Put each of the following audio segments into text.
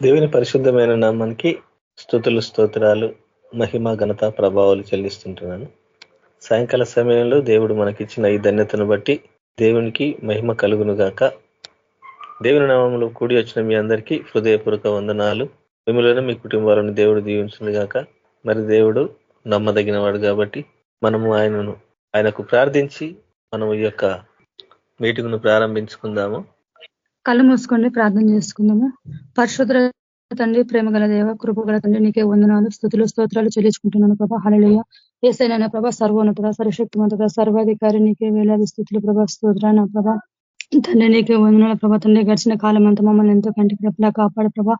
దేవుని పరిశుద్ధమైన నామానికి స్తుతులు, స్తోత్రాలు, మహిమ, ఘనత, ప్రభావాలు చెల్లిస్తుంటున్నాను. సాయంకాల సమయంలో దేవుడు మనకిచ్చిన ఈ ధన్యతను బట్టి దేవునికి మహిమ కలుగును గాక. దేవుని నామములో కూడి వచ్చిన మీ అందరికీ హృదయపూర్వక వందనాలు. మిమ్మల్ని మీ కుటుంబాలను దేవుడు దీవించును గాక. మరి దేవుడు నమ్మదగిన వాడు కాబట్టి మనము ఆయనకు ప్రార్థించి మనం ఈ యొక్క మీటింగ్ను ప్రారంభించుకుందాము. కళ్ళు మూసుకోండి, ప్రార్థన చేసుకుందాము. పరిశుద్ధ తండ్రి, ప్రేమ గల దేవ, కృపగల తండ్రి, నీకే వందనాలు, స్థుతులు, స్తోత్రాలు చెల్లించుకుంటున్నాను ప్రభా. హల్లెలూయా. యేసయ్యా ప్రభా, సర్వోన్నతుడ, సర్వశక్తిమంతుడ, సర్వాధికారి, నీకే వేలాది స్థుతులు ప్రభా, స్తోత్రాలు ప్రభా. తండ్రి నీకే వందనాల ప్రభా. తండ్రి గడిచిన కాలం అంతా మమ్మల్ని ఎంతో కంటికి రెప్పలా కాపాడు ప్రభా.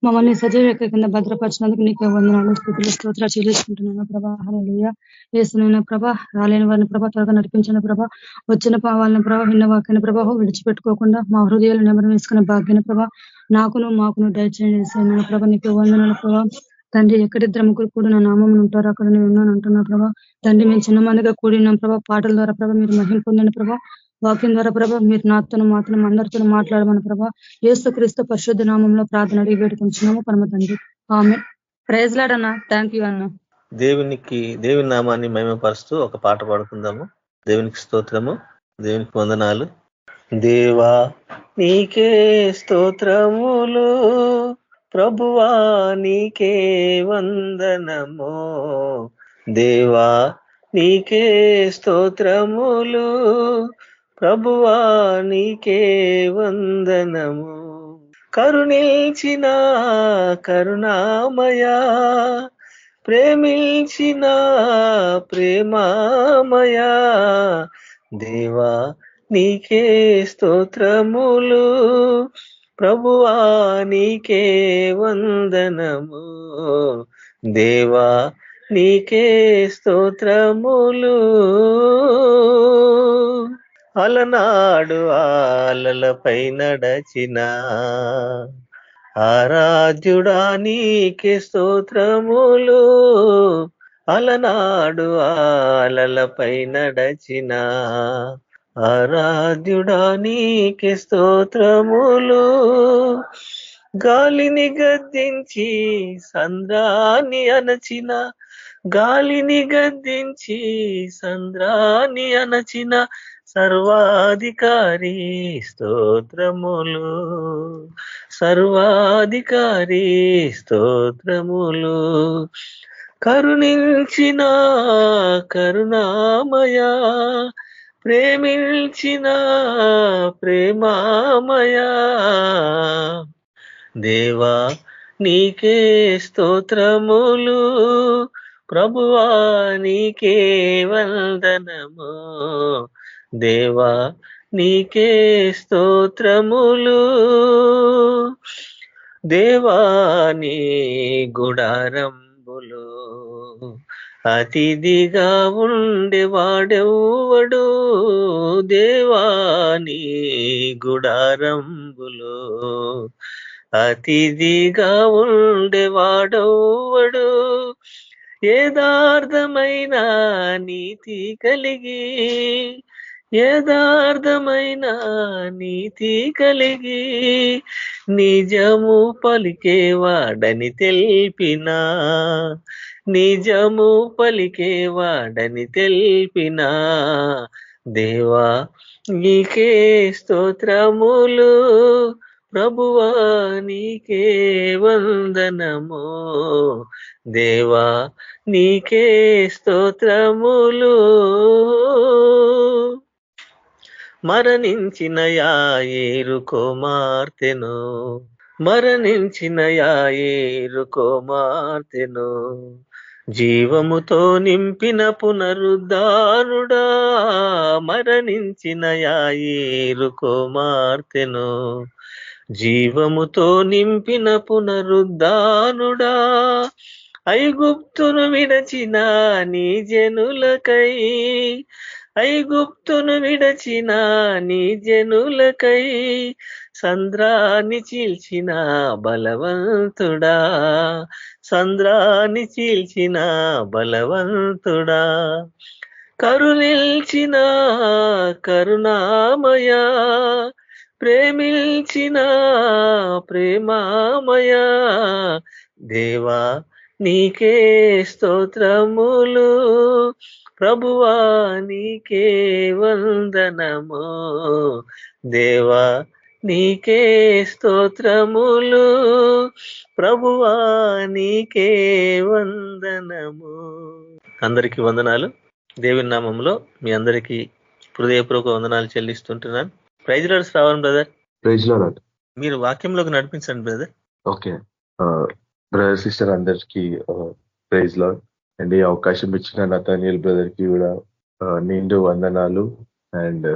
మమ్మల్ని సజీవ కింద భద్రపరిచినందుకు నీకే వందనాలు, స్థుతులు, స్తోత్రాలు చెల్లించుకుంటున్నాను ప్రభా. హల్లెలూయా. యేసయ్యా ప్రభా, రాలేని వారిని ప్రభా త్వరగా నడిపించిన ప్రభా, వచ్చిన పావాలని ప్రభా, విన్న వాక్యాన్ని ప్రభావం విడిచిపెట్టుకోకుండా మా హృదయాలు నెమరు వేసుకున్న భాగ్యాన్ని ప్రభా మాకును దయచేయండి. యేసయ్యా ప్రభా, నీకే వందనాల ప్రభా. తండ్రి ఎక్కడిద్దరు ముగ్గురు కూడా నా నామం ఉంటారు అక్కడ నేను ఉన్నాను అంటున్నా ప్రభా. తండ్రి మేము చిన్న మందిగా కూడినాం ప్రభా. పాటల ద్వారా ప్రభా మీరు మహిమ పొందండి ప్రభా. వాక్యం ద్వారా ప్రభా మీరు నాతోను మాత్రం అందరితో మాట్లాడమని ప్రభా. యేసుక్రీస్తు పరిశుద్ధ నామంలో ప్రార్థన అడిగి వేడుకుంటున్నాము పరమ తండ్రి. ఆమేన్. ప్రైజ్ లార్డ్ అన్న. థ్యాంక్ యూ అన్న. దేవుని నామాన్ని మహిమపరుస్తూ ఒక పాట పాడుకుందాము. దేవునికి స్తోత్రము, దేవునికి వందనాలు. దేవా నీకే స్తోత్రములు, ప్రభువా నీకే వందనము. దేవా నీకే స్తోత్రములు, ప్రభువా నీకే వందనము. కరుణించిన కరుణామయా, ప్రేమించిన ప్రేమామయా, దేవా నీకే స్తోత్రములు, ప్రభువా నీకే వందనము. దేవా నీకే స్తోత్రములు. అలనాడు ఆలలపై నడచిన ఆరాధ్యుడా నీకే స్తోత్రములు. అలనాడు ఆలలపై నడచిన ఆరాధ్యుడా నీకే స్తోత్రములు. గాలిని గద్దించి సంద్రాన్ని అణచిన, గాలిని గద్దించి సంద్రాన్ని అణచిన సర్వాధికారి స్తోత్రములు, సర్వాధికారి స్తోత్రములు. కరుణించిన కరుణామయా, ప్రేమించిన ప్రేమామయా, దేవా నీకే స్తోత్రములు, ప్రభువా నీకే వందనము. దేవా నీకే స్తోత్రములు. దేవాని గుడారంబులు అతిథిగా ఉండేవాడెవ్వడు, దేవాని గుడారంబులు అతిథిగా ఉండేవాడెవ్వడు. యథార్థమైన నీతి కలిగి, యథార్థమైన నీతి కలిగి, నిజము పలికేవాడని తెలిపినా, నిజము పలికేవాడని తెలిపినా, దేవా నీకే స్తోత్రములు, ప్రభువా నీకే వందనము. దేవా నీకే స్తోత్రములు. మరణించిన యాయేరు కుమార్తెను, మరణించిన యాయేరు కుమార్తెను, జీవముతో నింపిన పునరుద్ధానుడా, మరణించిన యాయేరు కుమార్తెను, జీవముతో నింపిన పునరుద్ధానుడా, ఐగుప్తును విడచిన నీ జనులకై, ఐగుప్తును విడచిన నీ జనులకై, సంద్రాన్ని చీల్చిన బలవంతుడా, సంద్రాన్ని చీల్చిన బలవంతుడా, కరుణించిన కరుణామయా, ప్రేమించిన ప్రేమామయ దేవా నీకే స్తోత్రములు, ప్రభువా నీకే వందనము, దేవా నీకే స్తోత్రములు, ప్రభువా నీకే వందనము. అందరికీ వందనాలు. దేవుని నామంలో మీ అందరికీ హృదయపూర్వక వందనాలు చెల్లిస్తుంటున్నాను. Praise Lord Shravan brother. Praise Lord. మీరు వాక్యంలోకి నడిపించండి బ్రదర్. ఓకే బ్రదర్ సిస్టర్ అందరికి ప్రైజ్ లార్డ్ అండ్ ఈ అవకాశం ఇచ్చిన నతానియల్ బ్రదర్ కి కూడా నిండు వందనాలు అండ్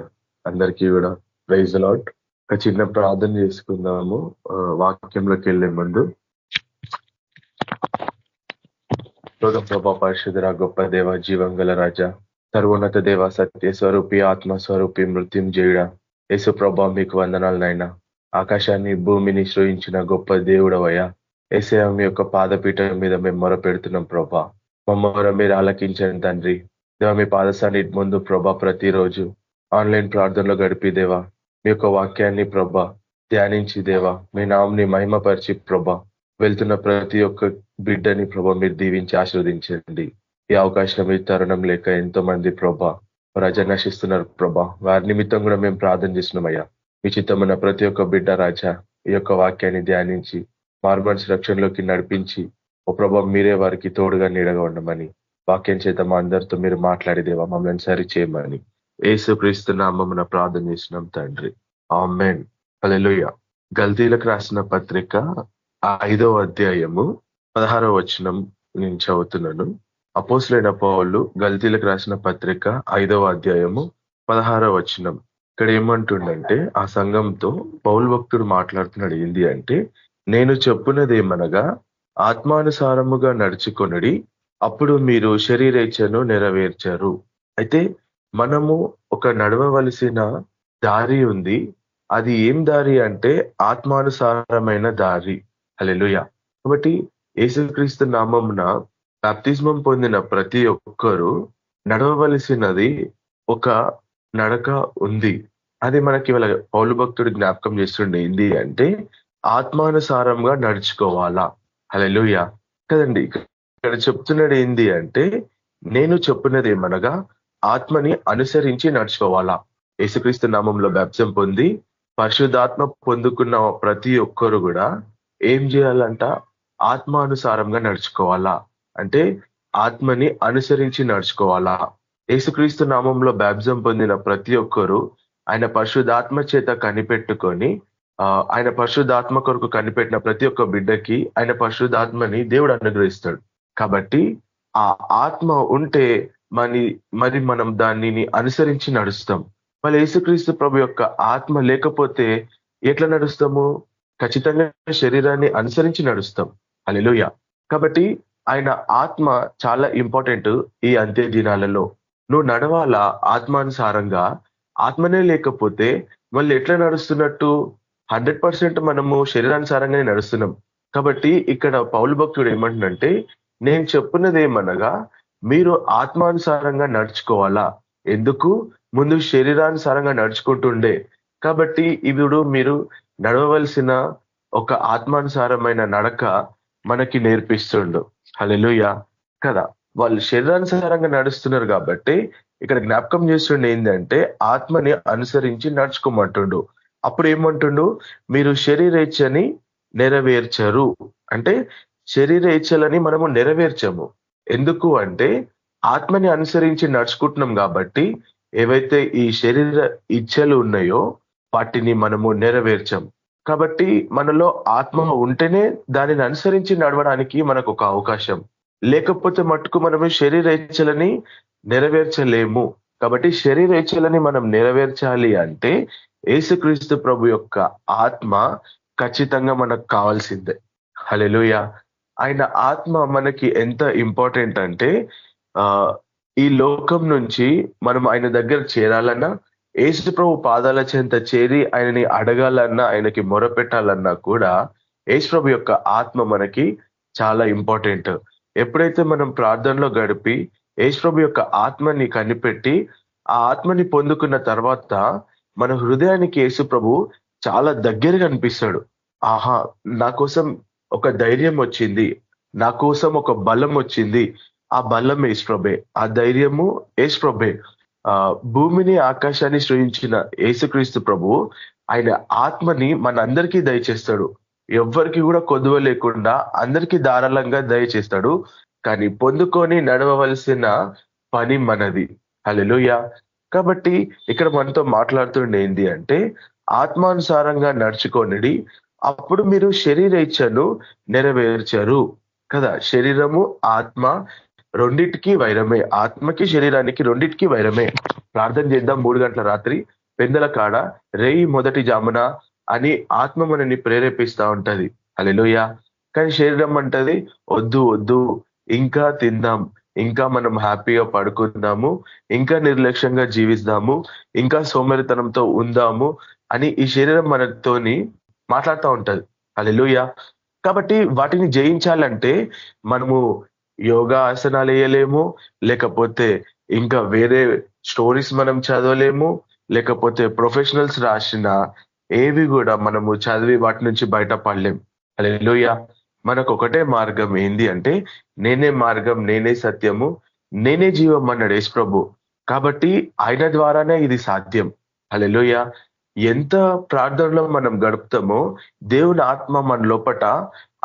అందరికీ కూడా ప్రైజ్ లార్డ్. ఒక చిన్న ప్రార్థన చేసుకుందాము వాక్యంలోకి వెళ్లే ముందు. ప్రభా పరిశుద్ధ గొప్ప దేవ జీవంగల రాజా సర్వోన్నత దేవ సత్య స్వరూపి ఆత్మస్వరూపి మృత్యుంజయుడా యేసు ప్రభా మీకు వందనాలు నాయన. ఆకాశాన్ని భూమిని సృజించిన గొప్ప దేవుడవయ్యా యేసయ్య మీ యొక్క పాదపీఠం మీద మేము మొర పెడుతున్నాం ప్రభా. మా మొర మీరు ఆలకించండి తండ్రి. దేవ మీ పాదసాన్ని ముందు ప్రభా ప్రతిరోజు ఆన్లైన్ ప్రార్థనలో గడిపి దేవా మీ యొక్క వాక్యాన్ని ప్రభా ధ్యానించి దేవా మీ నామని మహిమపరిచి ప్రభా వెళ్తున్న ప్రతి ఒక్క బిడ్డని ప్రభా మీరు దీవించి ఆశీర్వదించండి. ఈ అవకాశం ఈ తరుణం లేక ఎంతో మంది ప్రభా రాజా నశిస్తున్నారు ప్రభా. వారి నిమిత్తం కూడా మేము ప్రార్థన చేస్తున్నామయ్యా. మీ చిత్తమున్న ప్రతి ఒక్క బిడ్డ రాజా ఈ యొక్క వాక్యాన్ని ధ్యానించి మార్మన్స్ రక్షణలోకి నడిపించి ఓ ప్రభా మీరే వారికి తోడుగా నీడగా ఉండమని వాక్యం చేత మా అందరితో మీరు మాట్లాడేదేవా మమ్మల్ని సరి చేయమని యేసుక్రీస్తు నామమున ప్రార్థన చేసినాం తండ్రి. ఆమేన్. హల్లెలూయా. గల్తీలకు రాసిన పత్రిక 5వ అధ్యాయము 16వ వచనం నేను చదువుతున్నాను. అపోస్తులైన పౌలు గల్తీలకు రాసిన పత్రిక 5వ అధ్యాయము 16వ వచనం. ఇక్కడ ఏమంటుండంటే ఆ సంఘంతో పౌలు భక్తుడు మాట్లాడుతున్నాడు. ఏంది అంటే నేను చెప్పున్నదేమనగా ఆత్మానుసారముగా నడుచుకొనుడి, అప్పుడు మీరు శరీరేచ్ఛను నెరవేర్చరు. అయితే మనము ఒక నడవవలసిన దారి ఉంది. అది ఏం దారి అంటే ఆత్మానుసారమైన దారి. హల్లెలూయా. కాబట్టి యేసుక్రీస్తు నామమున బాప్తిస్మం పొందిన ప్రతి ఒక్కరూ నడవవలసినది ఒక నడక ఉంది. అది మనకి ఇవాళ పౌలు భక్తుడు జ్ఞాపకం చేస్తుండే. ఏంది అంటే ఆత్మానుసారంగా నడుచుకోవాలా. హల్లెలూయా కదండి. ఇక్కడ చెప్తున్నాడు ఏంది అంటే నేను చెప్పున్నది ఏమనగా ఆత్మని అనుసరించి నడుచుకోవాలా. యేసుక్రీస్తు నామంలో బాప్తిసం పొంది పరిశుద్ధాత్మ పొందుకున్న ప్రతి ఒక్కరు కూడా ఏం చేయాలంట? ఆత్మానుసారంగా నడుచుకోవాలా. అంటే ఆత్మని అనుసరించి నడుచుకోవాలా. యేసుక్రీస్తు నామంలో బాప్తిసం పొందిన ప్రతి ఒక్కరు ఆయన పరిశుద్ధాత్మ చేత కనిపెట్టుకొని ఆయన పరిశుద్ధాత్మ కొరకు కనిపెట్టిన ప్రతి ఒక్క బిడ్డకి ఆయన పరిశుద్ధాత్మని దేవుడు అనుగ్రహిస్తాడు. కాబట్టి ఆ ఆత్మ ఉంటే మరి మనం దానిని అనుసరించి నడుస్తాం. మళ్ళీ యేసుక్రీస్తు ప్రభు యొక్క ఆత్మ లేకపోతే ఎట్లా నడుస్తాము? ఖచ్చితంగా శరీరాన్ని అనుసరించి నడుస్తాం. హల్లెలూయా. కాబట్టి ఆయన ఆత్మ చాలా ఇంపార్టెంట్. ఈ అంత్య దినాలలో నువ్వు నడవాలా ఆత్మానుసారంగా. ఆత్మనే లేకపోతే మళ్ళీ ఎట్లా నడుస్తున్నట్టు? 100% మనము శరీరానుసారంగానే నడుస్తున్నాం. కాబట్టి ఇక్కడ పౌలు భక్తుడు ఏమంటుందంటే నేను చెప్పున్నది ఏమనగా మీరు ఆత్మానుసారంగా నడుచుకోవాలా. ఎందుకు? ముందు శరీరానుసారంగా నడుచుకుంటుండే. కాబట్టి ఇప్పుడు మీరు నడవవలసిన ఒక ఆత్మానుసారమైన నడక మనకి నేర్పిస్తుండు. హల్లెలూయా కదా. వాళ్ళు శరీరానుసారంగా నడుస్తున్నారు కాబట్టి ఇక్కడ జ్ఞాపకం చేస్తుండే ఏంటంటే ఆత్మని అనుసరించి నడుచుకోమంటుండు. అప్పుడు ఏమంటుండు? మీరు శరీరేచ్ఛని నెరవేర్చరు. అంటే శరీరేచ్ఛలని మనము నెరవేర్చము. ఎందుకు అంటే ఆత్మని అనుసరించి నడుచుకుంటున్నాం కాబట్టి ఏవైతే ఈ శరీర ఇచ్ఛలు ఉన్నాయో వాటిని మనము నెరవేర్చం. కాబట్టి మనలో ఆత్మ ఉంటేనే దానిని అనుసరించి నడవడానికి మనకు ఒక అవకాశం. లేకపోతే మట్టుకు మనము శరీరేచ్ఛలని నెరవేర్చలేము. కాబట్టి శరీరేచ్ఛలని మనం నెరవేర్చాలి అంటే యేసుక్రీస్తు ప్రభు యొక్క ఆత్మ ఖచ్చితంగా మనకు కావాల్సిందే. హల్లెలూయా. ఆయన ఆత్మ మనకి ఎంత ఇంపార్టెంట్ అంటే ఈ లోకం నుంచి మనం ఆయన దగ్గర చేరాలన్నా, యేసు ప్రభు పాదాల చెంత చేరి ఆయనని అడగాలన్నా, ఆయనకి మొరపెట్టాలన్నా కూడా యేసు ప్రభు యొక్క ఆత్మ మనకి చాలా ఇంపార్టెంట్. ఎప్పుడైతే మనం ప్రార్థనలో గడిపి యేసు ప్రభు యొక్క ఆత్మని కనిపెట్టి ఆ ఆత్మని పొందుకున్న తర్వాత మన హృదయానికి యేసు ప్రభు చాలా దగ్గరగా అనిపిస్తాడు. ఆహా, నా కోసం ఒక ధైర్యం వచ్చింది, నా కోసం ఒక బలం వచ్చింది. ఆ బలం యేసుప్రభే, ఆ ధైర్యము యేసుప్రభే. భూమిని ఆకాశాన్ని సృజించిన యేసుక్రీస్తు ప్రభువు ఆయన ఆత్మని మనందరికీ దయచేస్తాడు. ఎవ్వరికి కూడా కొదువ లేకుండా అందరికీ ధారాళంగా దయచేస్తాడు. కానీ పొందుకొని నడవవలసిన పని మనది. హల్లెలూయా. కాబట్టి ఇక్కడ మనతో మాట్లాడుతుండే ఏంటి అంటే, ఆత్మానుసారంగా నడుచుకొనిడి, అప్పుడు మీరు శరీర ఇచ్చను నెరవేర్చరు కదా. శరీరము ఆత్మ రెండిటికి వైరమే, ఆత్మకి శరీరానికి రెండిటికి వైరమే. ప్రార్థన చేద్దాం 3 గంటల రాత్రి పెందల కాడ రేయి మొదటి జామున అని ఆత్మ మనని ప్రేరేపిస్తా ఉంటది. హల్లెలూయా. కానీ శరీరం అంటది వద్దు వద్దు, ఇంకా తిందాం, ఇంకా మనం హ్యాపీగా పడుకుందాము, ఇంకా నిర్లక్ష్యంగా జీవిస్తాము, ఇంకా సోమరితనంతో ఉందాము అని ఈ శరీరం మనతోని మాట్లాడుతూ ఉంటది. హల్లెలూయా. కాబట్టి వాటిని జయించాలంటే మనము యోగా ఆసనాలు వేయలేము, లేకపోతే ఇంకా వేరే స్టోరీస్ మనం చదవలేము, లేకపోతే ప్రొఫెషనల్స్ రాసిన ఏవి కూడా మనము చదివి వాటి నుంచి బయటపడలేం. హల్లెలూయా. మనకు ఒకటే మార్గం ఏంది అంటే, నేనే మార్గం, నేనే సత్యము, నేనే జీవం అన్నాడు యేసు ప్రభు. కాబట్టి ఆయన ద్వారానే ఇది సాధ్యం. హల్లెలూయా. ఎంత ప్రార్థనలో మనం గడుపుతామో దేవుని ఆత్మ మన లోపట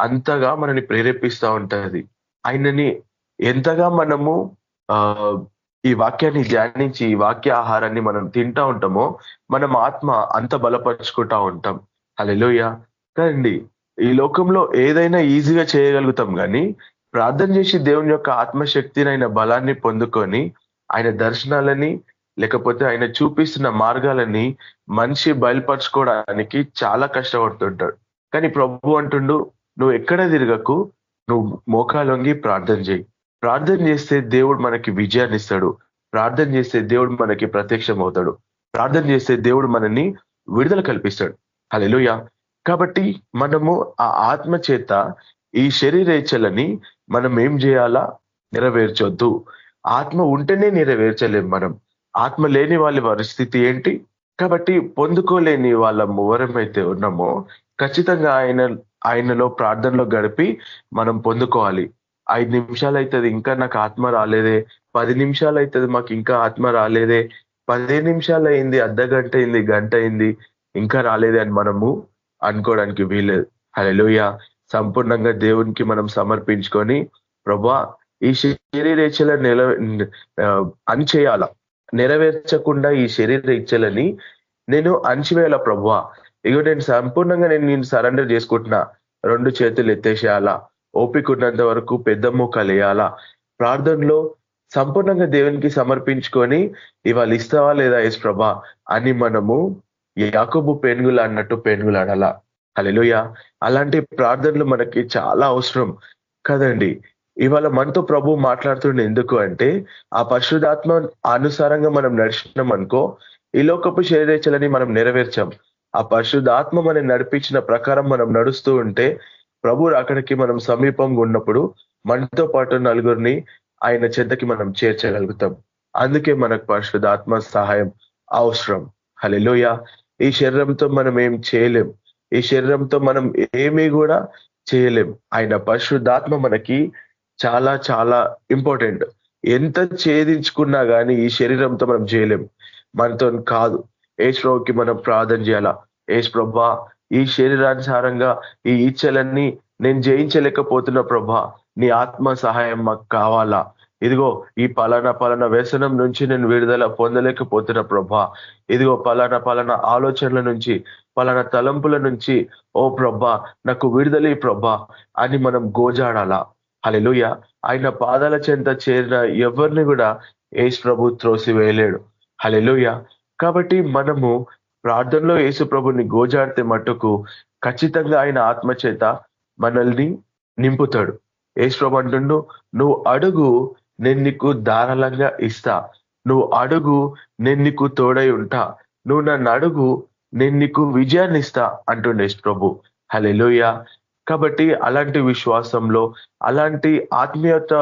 అంతగా మనని ప్రేరేపిస్తా ఉంటది. ఆయనని ఎంతగా మనము ఈ వాక్యాన్ని ధ్యానించి ఈ వాక్య ఆహారాన్ని మనం తింటా ఉంటామో మనం ఆత్మ అంత బలపరుచుకుంటా ఉంటాం. హల్లెలూయా. కండి ఈ లోకంలో ఏదైనా ఈజీగా చేయగలుగుతాం, కానీ ప్రార్థన చేసి దేవుని యొక్క ఆత్మశక్తిని, ఆయన బలాన్ని పొందుకొని ఆయన దర్శనాలని, లేకపోతే ఆయన చూపిస్తున్న మార్గాలని మనిషి బయలుపరచుకోవడానికి చాలా కష్టపడుతుంటాడు. కానీ ప్రభు అంటుండు, నువ్వు ఎక్కడ తిరగకు, నువ్వు మోకాలొంగి ప్రార్థన చేయి. ప్రార్థన చేస్తే దేవుడు మనకి విజయాన్ని ఇస్తాడు. ప్రార్థన చేస్తే దేవుడు మనకి ప్రత్యక్షం అవుతాడు. ప్రార్థన చేస్తే దేవుడు మనని విడుదల కల్పిస్తాడు. హల్లెలూయా. కాబట్టి మనము ఆ ఆత్మ చేత ఈ శరీరేచ్ఛలని మనం ఏం చేయాలా? నెరవేర్చొద్దు. ఆత్మ ఉంటేనే నెరవేర్చలేం మనం. ఆత్మ లేని వాళ్ళ పరిస్థితి ఏంటి? కాబట్టి పొందుకోలేని వాళ్ళ ఎవరమైతే ఉన్నామో ఖచ్చితంగా ఆయనలో ప్రార్థనలో గడిపి మనం పొందుకోవాలి. 5 నిమిషాలు అవుతుంది, ఇంకా నాకు ఆత్మ రాలేదే. 10 నిమిషాలు అవుతుంది, మాకు ఇంకా ఆత్మ రాలేదే. 15 నిమిషాలు అయింది, అర్ధగంట అయింది, గంట అయింది, ఇంకా రాలేదే అని మనము అనుకోవడానికి వీలేదు. హల్లెలూయా. సంపూర్ణంగా దేవునికి మనం సమర్పించుకొని, ప్రభువా ఈ శరీర ఇచ్చల అణిచేయాల, నెరవేర్చకుండా ఈ శరీర ఇచ్చలని నేను అణిచివేయాల ప్రభువా. ఇగో నేను సంపూర్ణంగా నేను సరెండర్ చేసుకుంటున్నా. 2 చేతులు ఎత్తేసేయాలా, ఓపిక ఉన్నంత వరకు పెద్ద మోకాలు వేయాలా, ప్రార్థనలో సంపూర్ణంగా దేవునికి సమర్పించుకొని ఇవాళ ఇస్తావా లేదా యేసు ప్రభా అని మనము యాకోబు పేనుగులు అన్నట్టు పేనుగులాడాలా. హల్లెలూయా. అలాంటి ప్రార్థనలు మనకి చాలా అవసరం కదండి. ఇవాళ మనతో ప్రభు మాట్లాడుతుండే ఎందుకు అంటే, ఆ పరిశుద్ధాత్మ అనుసారంగా మనం నడిచినాం అనుకో, ఈ లోకపు శరీరేచ్ఛలని మనం నెరవేర్చాం. ఆ పరిశుద్ధాత్మ మనం నడిపించిన ప్రకారం మనం నడుస్తూ ఉంటే ప్రభు అక్కడికి మనం సమీపంగా ఉన్నప్పుడు మనతో పాటు నలుగురిని ఆయన చెంతకి మనం చేర్చగలుగుతాం. అందుకే మనకు పరిశుద్ధాత్మ సహాయం అవసరం. హల్లెలూయా. ఈ శరీరంతో మనం ఏం చేయలేం, ఈ శరీరంతో మనం ఏమీ కూడా చేయలేం. ఆయన పరిశుద్ధాత్మ మనకి చాలా చాలా ఇంపార్టెంట్. ఎంత ఛేదించుకున్నా కానీ ఈ శరీరంతో మనం చేయలేం, మనతో కాదు. యేసు ప్రభుకి మనం ప్రార్థన చేయాలా, యేసు ప్రభా ఈ శరీరానుసారంగా ఈ ఇచ్చలన్నీ నేను జయించలేకపోతున్నా ప్రభా, నీ ఆత్మ సహాయం మాకు కావాలా. ఇదిగో ఈ పలానా వ్యసనం నుంచి నేను విడుదల పొందలేకపోతున్నా ప్రభా. ఇదిగో పలానా ఆలోచనల నుంచి, పలానా తలంపుల నుంచి ఓ ప్రభా నాకు విడుదల ప్రభా అని మనం గోజాడాలా. హల్లెలూయా. ఆయన పాదాల చెంత చేరిన ఎవరిని కూడా యేసు ప్రభు త్రోసి వేయలేడు. హల్లెలూయా. కాబట్టి మనము ప్రార్థనలో యేసు ప్రభుని గోజాడితే మట్టుకు ఖచ్చితంగా ఆయన ఆత్మ చేత మనల్ని నింపుతాడు. యేసు ప్రభు అంటుండు, నువ్వు అడుగు నేను నీకు ధారాళంగా ఇస్తా, నువ్వు అడుగు నేను నీకు తోడై ఉంటా, నువ్వు నన్ను అడుగు నేను నీకు విజయాన్ని ఇస్తా అంటుండే యేసు ప్రభు. హల్లెలూయా. కాబట్టి అలాంటి విశ్వాసంలో, అలాంటి ఆత్మీయత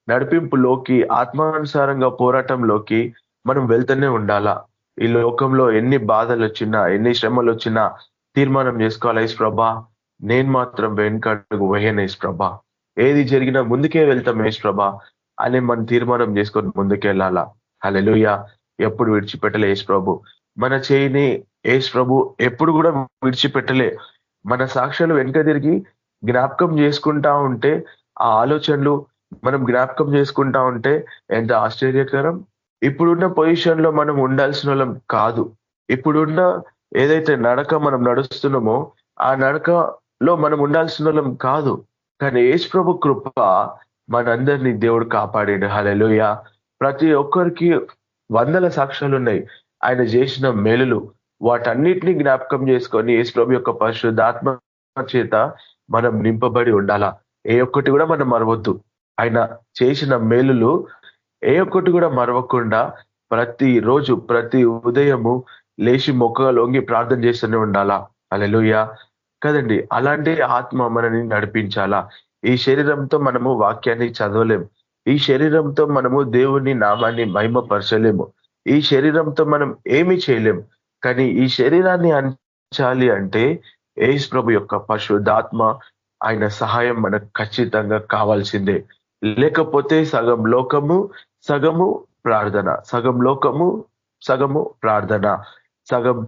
నడిపింపులోకి, ఆత్మానుసారంగా పోరాటంలోకి మనం వెళ్తూనే ఉండాలా. ఈ లోకంలో ఎన్ని బాధలు వచ్చినా, ఎన్ని శ్రమలు వచ్చినా, తీర్మానం చేసుకోవాలి. యేసు ప్రభా నేను మాత్రం వెనుకడుగు వేయను యేసు ప్రభా, ఏది జరిగినా ముందుకే వెళ్తాం యేసు ప్రభా అని మనం తీర్మానం చేసుకొని ముందుకెళ్ళాలా. హల్లెలూయా. ఎప్పుడు విడిచిపెట్టలే యేసు ప్రభు. మన చేయిని యేసు ప్రభు ఎప్పుడు కూడా విడిచిపెట్టలే. మన సాక్ష్యాలు వెనుక తిరిగి జ్ఞాపకం చేసుకుంటా ఉంటే, ఆ ఆలోచనలు మనం జ్ఞాపకం చేసుకుంటా ఉంటే ఎంత ఆశ్చర్యకరం. ఇప్పుడున్న పొజిషన్ లో మనం ఉండాల్సిన వాళ్ళం కాదు. ఇప్పుడున్న ఏదైతే నడక మనం నడుస్తున్నామో ఆ నడకలో మనం ఉండాల్సిన వాళ్ళం కాదు. కానీ యేసు ప్రభు కృప మనందరినీ దేవుడు కాపాడాడు. హల్లెలూయా. ప్రతి ఒక్కరికి వందల సాక్ష్యాలు ఉన్నాయి ఆయన చేసిన మేలులు. వాటన్నిటిని జ్ఞాపకం చేసుకొని యేసు ప్రభు యొక్క పరిశుద్ధాత్మ చేత మనం నింపబడి ఉండాలా. ఏ ఒక్కటి కూడా మనం మరవద్దు. ఆయన చేసిన మేలులు ఏ ఒక్కటి కూడా మరవకుండా ప్రతి రోజు ప్రతి ఉదయము లేచి మొక్కగా లొంగి ప్రార్థన చేస్తూనే ఉండాలా. హల్లెలూయా కదండి. అలాంటి ఆత్మ మనని నడిపించాలా. ఈ శరీరంతో మనము వాక్యాన్ని చదవలేం. ఈ శరీరంతో మనము దేవుని నామాన్ని మహిమపరచలేము. ఈ శరీరంతో మనం ఏమి చేయలేం. కానీ ఈ శరీరాన్ని అంచాలి అంటే యేసు ప్రభు యొక్క పరిశుద్ధాత్మ ఆయన సహాయం మనకు ఖచ్చితంగా కావాల్సిందే. లేకపోతే సగం లోకము సగము ప్రార్థన, సగం లోకము సగము ప్రార్థన, సగం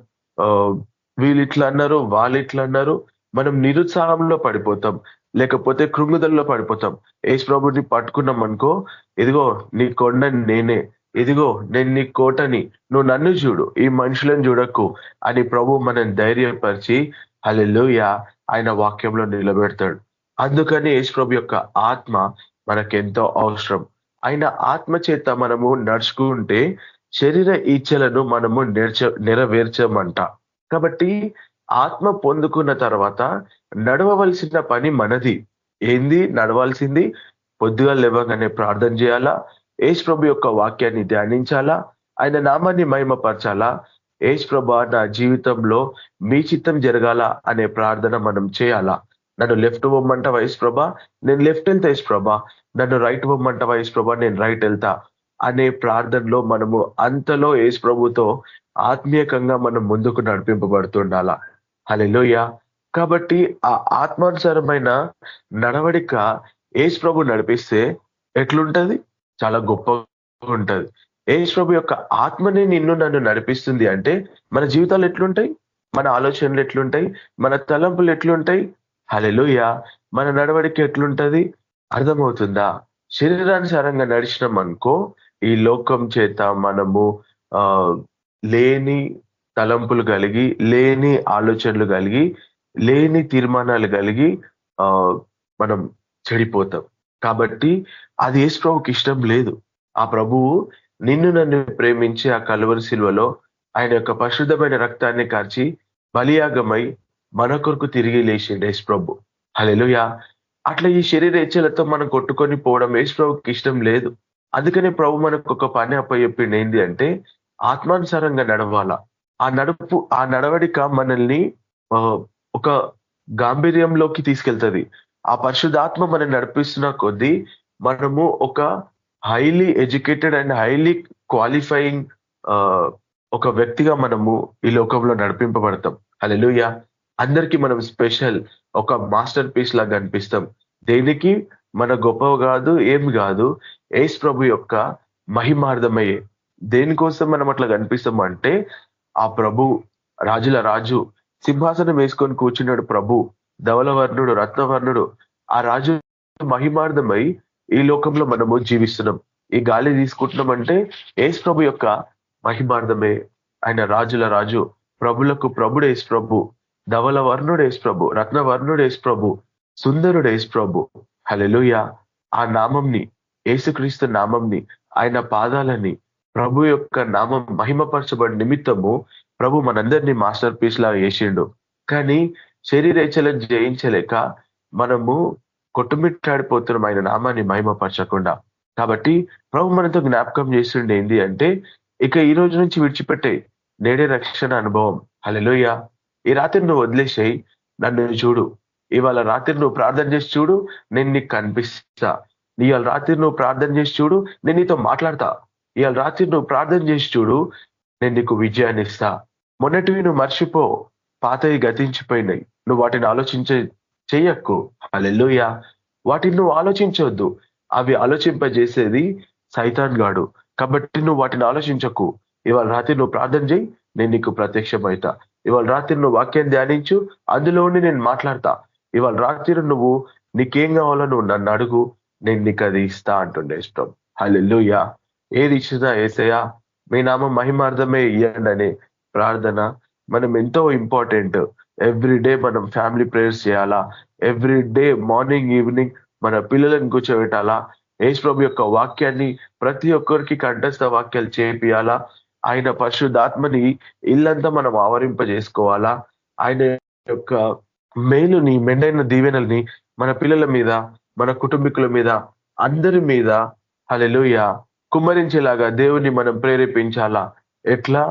వీళ్ళిట్లా అన్నారు వాళ్ళిట్లా అన్నారు, మనం నిరుత్సాహంలో పడిపోతాం, లేకపోతే కృంగుదల్లో పడిపోతాం. యేసు ప్రభుని పట్టుకున్నాం అనుకో, ఇదిగో నీ కొండని నేనే, ఇదిగో నేను నీ కోటని, నువ్వు నన్ను చూడు ఈ మనుషులను చూడకు అని ప్రభు మనం ధైర్యపరిచి హల్లెలూయా ఆయన వాక్యంలో నిలబెడతాడు. అందుకని యేసు ప్రభు యొక్క ఆత్మ మనకెంతో అవసరం. ఆయన ఆత్మ చేత మనము నడుచుకుంటే శరీర ఇచ్చలను మనము నెరవేర్చమంట. కాబట్టి ఆత్మ పొందుకున్న తర్వాత నడవవలసిన పని మనది. ఏంది నడవాల్సింది? పొద్దుగా లేవగానే ప్రార్థన చేయాలా, యేసు ప్రభు యొక్క వాక్యాన్ని ధ్యానించాలా, ఆయన నామాన్ని మహిమపరచాలా. యేసు ప్రభు నా జీవితంలో మీ చిత్తం జరగాల అనే ప్రార్థన మనం చేయాలా. నన్ను లెఫ్ట్ పోమ్మంటావా యేసు ప్రభా, నేను లెఫ్ట్ వెళ్తా యేసు ప్రభా, నన్ను రైట్ పోమ్మంటావా యేసు ప్రభా, నేను రైట్ వెళ్తా అనే ప్రార్థనలో మనము అంతలో యేసు ప్రభుతో ఆత్మీయంగా మనం ముందుకు నడిపింపబడుతుండాలా. హల్లెలూయా. కాబట్టి ఆ ఆత్మానుసారమైన నడవడిక యేసు ప్రభు నడిపిస్తే ఎట్లుంటది? చాలా గొప్పగా ఉంటది. యేసు ప్రభు యొక్క ఆత్మని నిన్ను నన్ను నడిపిస్తుంది అంటే మన జీవితాలు ఎట్లుంటాయి, మన ఆలోచనలు ఎట్లుంటాయి, మన తలంపులు ఎట్లుంటాయి. హల్లెలూయా. మన నడవడిక ఎట్లుంటది అర్థమవుతుందా? శరీరానుసారంగా నడిచినాం అనుకో, ఈ లోకం చేత మనము లేని తలంపులు కలిగి, లేని ఆలోచనలు కలిగి, లేని తీర్మానాలు కలిగి మనం చెడిపోతాం. కాబట్టి అది యేసు ప్రభుకి ఇష్టం లేదు. ఆ ప్రభువు నిన్ను నన్ను ప్రేమించి ఆ కలువరి శిలువలో ఆయన యొక్క పరిశుద్ధమైన రక్తాన్ని కార్చి బలియాగమై మన కొరకు తిరిగి లేచిండు యేసు ప్రభు. హల్లెలూయా. అట్లా ఈ శరీర ఇచ్చలతో మనం కొట్టుకొని పోవడం యేసు ప్రభుకి ఇష్టం లేదు. అందుకనే ప్రభు మనకు ఒక పని అప్పచెప్పిండు. ఏంది అంటే ఆత్మానుసారంగా నడవాలా. ఆ నడవడిక మనల్ని ఒక గాంభీర్యంలోకి తీసుకెళ్తది. ఆ పరిశుద్ధాత్మ మనం నడిపిస్తున్న కొద్దీ మనము ఒక highly educated and highly qualifying ఒక వ్యక్తిగా మనము ఈ లోకంలో నడిపింపబడతాం. హల్లెలూయా. అందరికీ మనం స్పెషల్ ఒక మాస్టర్ పీస్ లాగా కనిపిస్తాం. దేనికి? మన గొప్ప కాదు, ఏమి కాదు, యేసు ప్రభు యొక్క మహిమార్థమయ్యే. దేనికోసం మనం అట్లా కనిపిస్తాం అంటే ఆ ప్రభు రాజుల రాజు సింహాసనం వేసుకొని కూర్చున్నాడు ప్రభు, ధవలవర్ణుడు రత్నవర్ణుడు, ఆ రాజు మహిమార్థమై ఈ లోకంలో మనము జీవిస్తున్నాం. ఈ గాలి తీసుకుంటున్నాం అంటే యేసు ప్రభు యొక్క మహిమార్థమే. ఆయన రాజుల రాజు, ప్రభులకు ప్రభుడు యేసు ప్రభు, ధవలవర్ణుడు యేసు ప్రభు, రత్నవర్ణుడు యేసు ప్రభు, సుందరుడు యేసు ప్రభు. హల్లెలూయా. ఆ నామంని, యేసుక్రీస్తు నామంని, ఆయన పాదాలని, ప్రభు యొక్క నామం మహిమపరచబడి నిమిత్తము ప్రభు మనందరినీ మాస్టర్ పీస్ లా చేసిండు. కానీ శరీరేచ్ఛలను జయించలేక మనము కొట్టుమిట్టాడిపోతున్నాం ఆయన నామాన్ని మహిమపరచకుండా. కాబట్టి ప్రభు మనతో జ్ఞాపకం చేస్తుండే ఏంది అంటే, ఇక ఈ రోజు నుంచి విడిచిపెట్టే నేడే రక్షణ అనుభవం. హల్లెలూయా. ఈ రాత్రి నువ్వు వదిలేసేయి, నన్ను చూడు. ఇవాళ రాత్రి నువ్వు ప్రార్థన చేసి చూడు, నేను నీకు కనిపిస్తా. ఇవాళ రాత్రి నువ్వు ప్రార్థన చేసి చూడు, నేను నీతో మాట్లాడతా. ఇవాళ రాత్రి నువ్వు ప్రార్థన చేసి చూడు, నేను నీకు విజయాన్ని ఇస్తా. మొన్నటివి నువ్వు మర్చిపో. పాతవి గతించిపోయినాయి. నువ్వు వాటిని చెయ్యకు. హల్లెలూయా. వాటిని నువ్వు ఆలోచించవద్దు. అవి ఆలోచింపజేసేది సైతాన్ గాడు. కాబట్టి నువ్వు వాటిని ఆలోచించకు. ఇవాళ రాత్రి నువ్వు ప్రార్థన చేయి, నేను నీకు ప్రత్యక్షమైతా. ఇవాళ రాత్రి నువ్వు వాక్యం ధ్యానించు, అందులో ఉండి నేను మాట్లాడతా. ఇవాళ రాత్రి నువ్వు నీకేం కావాలో నువ్వు నన్ను అడుగు, నేను నీకు అది ఇస్తా అంటుండే ఇష్టం. హల్లెలూయా. ఏది ఇచ్చినా యేసయ్యా మీ నామం మహిమార్థమే ఇయ్యండి అనే ప్రార్థన మనం ఎంతో ఇంపార్టెంట్. ఎవ్రీడే మనం ఫ్యామిలీ ప్రేయర్స్ చేయాలా, ఎవ్రీడే మార్నింగ్ ఈవినింగ్ మన పిల్లలను కూర్చోబెట్టాలా, యేసు ప్రభు యొక్క వాక్యాన్ని ప్రతి ఒక్కరికి కంఠస్థ వాక్యాలు చేపియాలా, ఆయన పరిశుద్ధాత్మని ఇల్లంతా మనం ఆవరింపజేసుకోవాలా, ఆయన యొక్క మేలుని మెండైన దీవెనల్ని మన పిల్లల మీద, మన కుటుంబీకుల మీద, అందరి మీద హల్లెలూయా కుమ్మరించేలాగా దేవుని మనం ప్రేరేపించాలా. ఎట్లా?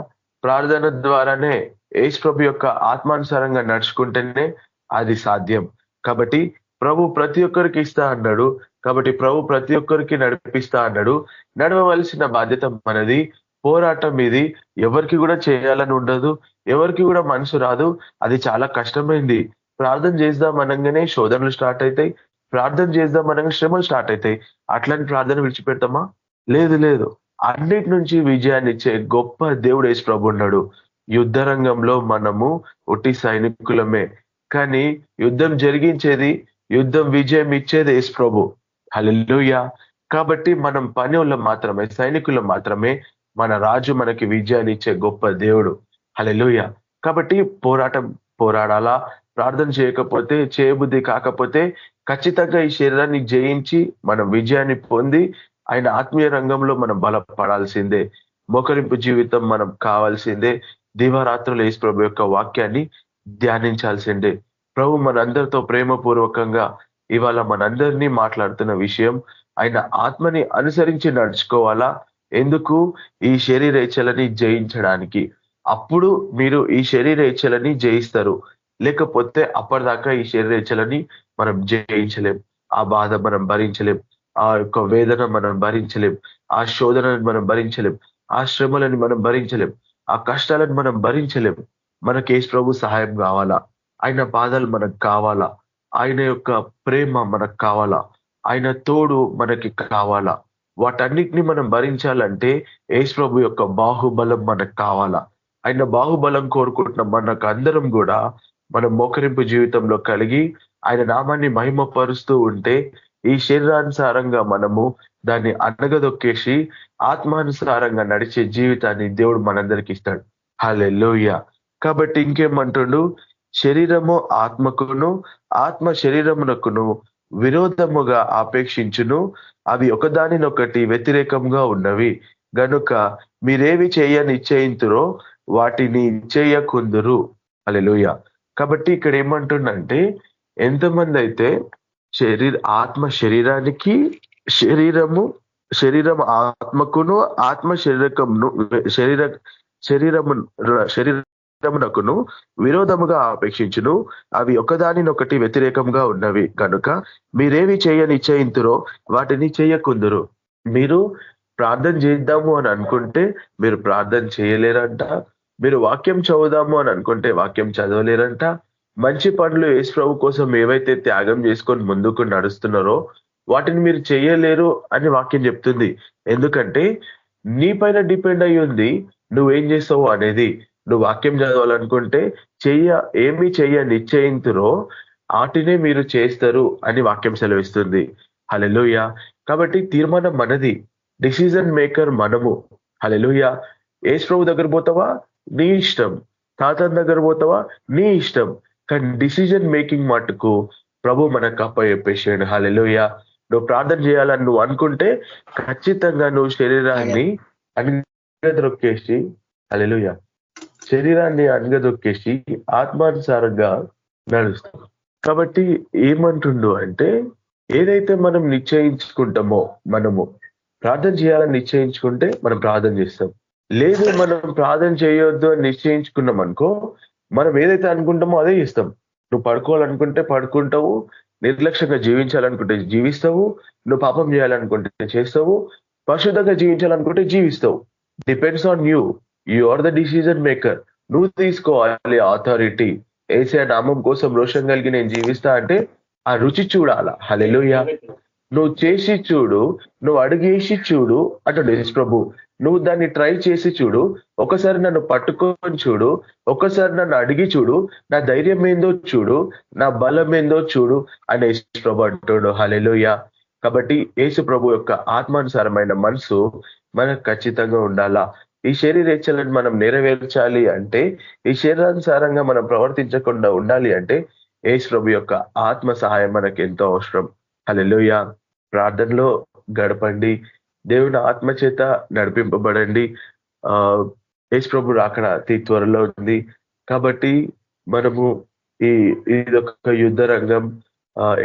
ప్రార్థన ద్వారానే యేసు ప్రభు యొక్క ఆత్మానుసారంగా నడుచుకుంటేనే అది సాధ్యం. కాబట్టి ప్రభు ప్రతి ఒక్కరికి ఇస్తా అన్నాడు. కాబట్టి ప్రభు ప్రతి ఒక్కరికి నడిపిస్తా అన్నాడు. నడవవలసిన బాధ్యత మనది. పోరాటం ఇది ఎవరికి కూడా చేయాలని ఉండదు, ఎవరికి కూడా మనసు రాదు. అది చాలా కష్టమైంది. ప్రార్థన చేద్దాం అనగానే శోధనలు స్టార్ట్ అవుతాయి, ప్రార్థన చేద్దాం అనగానే శ్రమలు స్టార్ట్ అవుతాయి. అట్లాంటి ప్రార్థన విడిచిపెడతామా? లేదు లేదు. అన్నిటి నుంచి విజయాన్ని ఇచ్చే గొప్ప దేవుడు యేసు ప్రభు ఉన్నాడు. యుద్ధ రంగంలో మనము ఒట్టి సైనికులమే, కానీ యుద్ధం జరిగించేది, యుద్ధం విజయం ఇచ్చేది యేసు ప్రభు. హల్లెలూయా. కాబట్టి మనం పనివాళ్ళం మాత్రమే, సైనికులం మాత్రమే. మన రాజు మనకి విజయాన్ని ఇచ్చే గొప్ప దేవుడు. హల్లెలూయా. కాబట్టి పోరాడాలా. ప్రార్థన చేయకపోతే, చేయబుద్ధి కాకపోతే ఖచ్చితంగా ఈ శరీరాన్ని జయించి మనం విజయాన్ని పొంది ఆయన ఆత్మీయ రంగంలో మనం బలపడాల్సిందే. మోకరింపు జీవితం మనం కావాల్సిందే. దివారాత్రులు యేసు ప్రభు యొక్క వాక్యాన్ని ధ్యానించాల్సిందే. ప్రభు మనందరితో ప్రేమపూర్వకంగా ఇవాళ మనందరినీ మాట్లాడుతున్న విషయం, ఆయన ఆత్మని అనుసరించి నడుచుకోవాలా. ఎందుకు? ఈ శరీరేచ్ఛలని జయించడానికి. అప్పుడు మీరు ఈ శరీరేచ్ఛలని జయిస్తారు. లేకపోతే అప్పటిదాకా ఈ శరీరేచ్ఛలని మనం జయించలేం. ఆ బాధ మనం భరించలేం, ఆ యొక్క వేదన మనం భరించలేం, ఆ శోధనని మనం భరించలేం, ఆ శ్రమలని మనం భరించలేం, ఆ కష్టాలను మనం భరించలేం. మనకి యేసు ప్రభు సహాయం కావాలా, ఆయన బాధలు మనకు కావాలా, ఆయన యొక్క ప్రేమ మనకు కావాలా, ఆయన తోడు మనకి కావాలా. వాటన్నిటిని మనం భరించాలంటే యేసు ప్రభు యొక్క బాహుబలం మనకు కావాలా. ఆయన బాహుబలం కోరుకుంటున్న మనకు అందరం కూడా మనం మోకరింపు జీవితంలో కలిగి ఆయన నామాన్ని మహిమపరుస్తూ ఉంటే ఈ శరీరానుసారంగా మనము దాన్ని అణగదొక్కేసి ఆత్మానుసారంగా నడిచే జీవితాన్ని దేవుడు మనందరికి ఇస్తాడు. హల్లెలూయా. కాబట్టి ఇంకేమంటుండు? శరీరము ఆత్మకును, ఆత్మ శరీరమునకును విరోధముగా ఆపేక్షించును, అవి ఒకదానినొకటి వ్యతిరేకంగా ఉన్నవి గనుక మీరేవి నిశ్చయింతురో వాటిని చేయకుందురు. హల్లెలూయా. కాబట్టి ఇక్కడ ఏమంటుండంటే, ఎంతమంది అయితే ఆత్మ శరీరానికి, శరీరం ఆత్మకును, ఆత్మ శరీరమునకును విరోధముగా ఆపేక్షించును, అవి ఒకదానినొకటి వ్యతిరేకంగా ఉన్నవి కనుక మీరేవి నిశ్చయింతురో వాటిని చేయకుందురు. మీరు ప్రార్థన చేద్దాము అని అనుకుంటే మీరు ప్రార్థన చేయలేరంట. మీరు వాక్యం చదువుదాము అని అనుకుంటే వాక్యం చదవలేరంట. మంచి పనులు యేసు ప్రభు కోసం ఏవైతే త్యాగం చేసుకొని ముందుకు నడుస్తున్నారో వాటిని మీరు చేయలేరు అని వాక్యం చెప్తుంది. ఎందుకంటే నీ పైన డిపెండ్ అయ్యి ఉంది నువ్వేం చేస్తావు అనేది. నువ్వు వాక్యం చదవాలనుకుంటే ఏమి నిశ్చయింతురో వాటినే మీరు చేస్తారు అని వాక్యం సెలవిస్తుంది. హల్లెలూయా. కాబట్టి తీర్మానం మనది, డిసిజన్ మేకర్ మనము. హల్లెలూయా. యేసు ప్రభు దగ్గర పోతావా నీ ఇష్టం, తాతన్ దగ్గర పోతావా నీ ఇష్టం, కానీ డిసిజన్ మేకింగ్ మటుకు ప్రభు మనకు అప్పచెప్పేసాడు. హల్లెలూయా. నువ్వు ప్రార్థన చేయాలని నువ్వు అనుకుంటే ఖచ్చితంగా నువ్వు శరీరాన్ని అణగదొక్కేసి, హల్లెలూయా, శరీరాన్ని అణగదొక్కేసి ఆత్మానుసారంగా నడుస్తావు. కాబట్టి ఏమంటుండు అంటే, ఏదైతే మనం నిశ్చయించుకుంటామో, మనము ప్రార్థన చేయాలని నిశ్చయించుకుంటే మనం ప్రార్థన చేస్తాం. లేదు మనం ప్రార్థన చేయొద్దు అని నిశ్చయించుకున్నాం అనుకో, మనం ఏదైతే అనుకుంటామో అదే చేస్తాం. నువ్వు పడుకోవాలనుకుంటే పడుకుంటావు, నిర్లక్ష్యంగా జీవించాలనుకుంటే జీవిస్తావు, నువ్వు పాపం చేయాలనుకుంటే చేస్తావు, పరిశుద్ధంగా జీవించాలనుకుంటే జీవిస్తావు. Depends on you. You are the decision maker. నువ్వు తీసుకోవాలి అథారిటీ. ఏసే నామం కోసం రోషం కలిగి నేను జీవిస్తా అంటే ఆ రుచి చూడాలా. హల్లెలూయా. నువ్వు చేసి చూడు, నువ్వు అడిగేసి చూడు అంటాడు యేసు ప్రభు. నువ్వు దాన్ని ట్రై చేసి చూడు, ఒకసారి నన్ను పట్టుకొని చూడు, ఒకసారి నన్ను అడిగి చూడు, నా ధైర్యం ఏందో చూడు, నా బలం ఏందో చూడు అని యేసు ప్రభు అంటాడు. హల్లెలూయా. కాబట్టి యేసు ప్రభు యొక్క ఆత్మానుసారమైన మనసు మనకు ఖచ్చితంగా ఉండాలా. ఈ శరీరేచ్ఛలను మనం నెరవేర్చాలి అంటే, ఈ శరీరానుసారంగా మనం ప్రవర్తించకుండా ఉండాలి అంటే యేసు ప్రభు యొక్క ఆత్మ సహాయం మనకు ఎంతో అవసరం. హల్లెలూయా. ప్రార్థనలో గడపండి, దేవుని ఆత్మ చేత నడిపింపబడండి. యేసు ప్రభు రాకడ అతి త్వరలో ఉంది. కాబట్టి మనము ఇదొక యుద్ధ రంగం.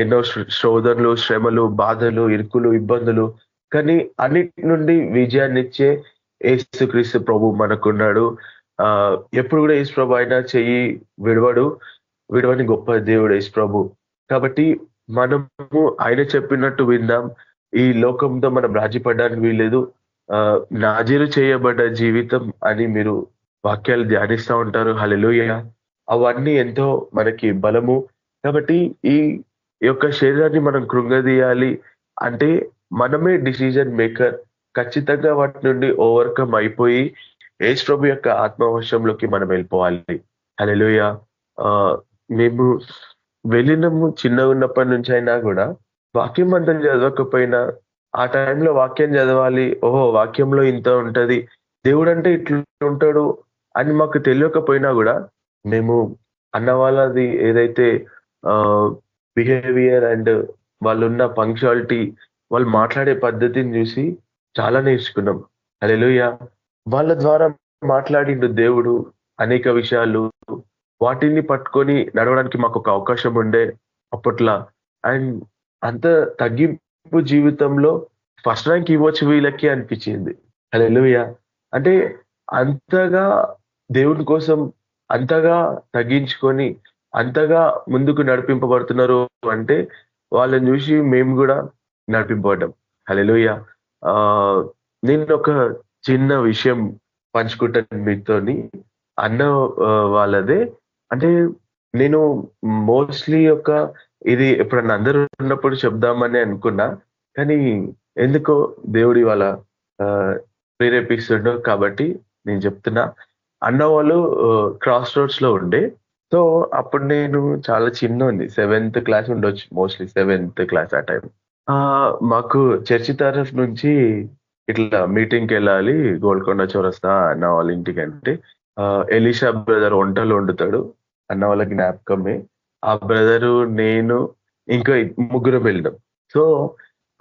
ఎన్నో శోధనలు, శ్రమలు, బాధలు, ఇరుకులు, ఇబ్బందులు, కానీ అన్నిటి నుండి విజయాన్నిచ్చే యేసుక్రీస్తు ప్రభు మనకున్నాడు. ఎప్పుడు కూడా యేసు ప్రభు ఆయన చెయ్యి విడవని గొప్ప దేవుడు యేసు ప్రభు. కాబట్టి మనము ఆయన చెప్పినట్టు విందాం. ఈ లోకంతో మనం రాజీపడడానికి వీల్లేదు. నాజీరు చేయబడ్డ జీవితం అని మీరు వాక్యాలు ధ్యానిస్తూ ఉంటారు. హల్లెలూయా. అవన్నీ ఎంతో మనకి బలము. కాబట్టి ఈ యొక్క శరీరాన్ని మనం కృంగదీయాలి అంటే మనమే డిసిజన్ మేకర్. ఖచ్చితంగా వాటి నుండి ఓవర్కమ్ అయిపోయి యేసు ప్రభు యొక్క ఆత్మవశంలోకి మనం వెళ్ళిపోవాలి. హల్లెలూయా. మేము వెళ్ళినము చిన్నగా ఉన్నప్పటి నుంచి అయినా కూడా వాక్యం అంతా చదవకపోయినా ఆ టైంలో వాక్యం చదవాలి. ఓహో, వాక్యంలో ఇంత ఉంటది, దేవుడు అంటే ఇట్లా ఉంటాడు అని మాకు తెలియకపోయినా కూడా మేము అన్న వాళ్ళది ఏదైతే బిహేవియర్ అండ్ వాళ్ళున్న పంక్చువాలిటీ, వాళ్ళు మాట్లాడే పద్ధతిని చూసి చాలా నేర్చుకున్నాం. హల్లెలూయా. వాళ్ళ ద్వారా మాట్లాడిండు దేవుడు అనేక విషయాలు. వాటిని పట్టుకొని నడవడానికి మాకు ఒక అవకాశం ఉండే అప్పట్లో. అండ్ అంత తగ్గింపు జీవితంలో ఫస్ట్ ర్యాంక్ ఇవ్వచ్చు వీళ్ళకి అనిపించింది. హల్లెలూయా. అంటే అంతగా దేవుని కోసం అంతగా తగ్గించుకొని అంతగా ముందుకు నడిపింపబడుతున్నారు అంటే వాళ్ళని చూసి మేము కూడా నడిపింపబడ్డాం. హల్లెలూయా. నేను ఒక చిన్న విషయం పంచుకుంటాను మీతోని. అన్న వాళ్ళదే అంటే నేను మోస్ట్లీ ఇది ఎప్పుడన్నా అందరూ ఉన్నప్పుడు చెప్దామని అనుకున్నా, కానీ ఎందుకో దేవుడి వాళ్ళ ప్రేరేపిస్తుండో కాబట్టి నేను చెప్తున్నా. అన్న వాళ్ళు క్రాస్ రోడ్స్ లో ఉండే. సో అప్పుడు నేను చాలా చిన్నోంది, 7th క్లాస్ ఉండొచ్చు, మోస్ట్లీ 7th క్లాస్ ఆ టైం. మాకు చర్చి తరఫు నుంచి ఇట్లా మీటింగ్కి వెళ్ళాలి గోల్కొండ చౌరస్తా అన్న వాళ్ళ ఇంటికి. అంటే ఎలీషా బ్రదర్ వంటలు వండుతాడు, అన్న వాళ్ళ జ్ఞాపకమే. ఆ బ్రదరు, నేను, ఇంకా ముగ్గురం వెళ్ళినాం. సో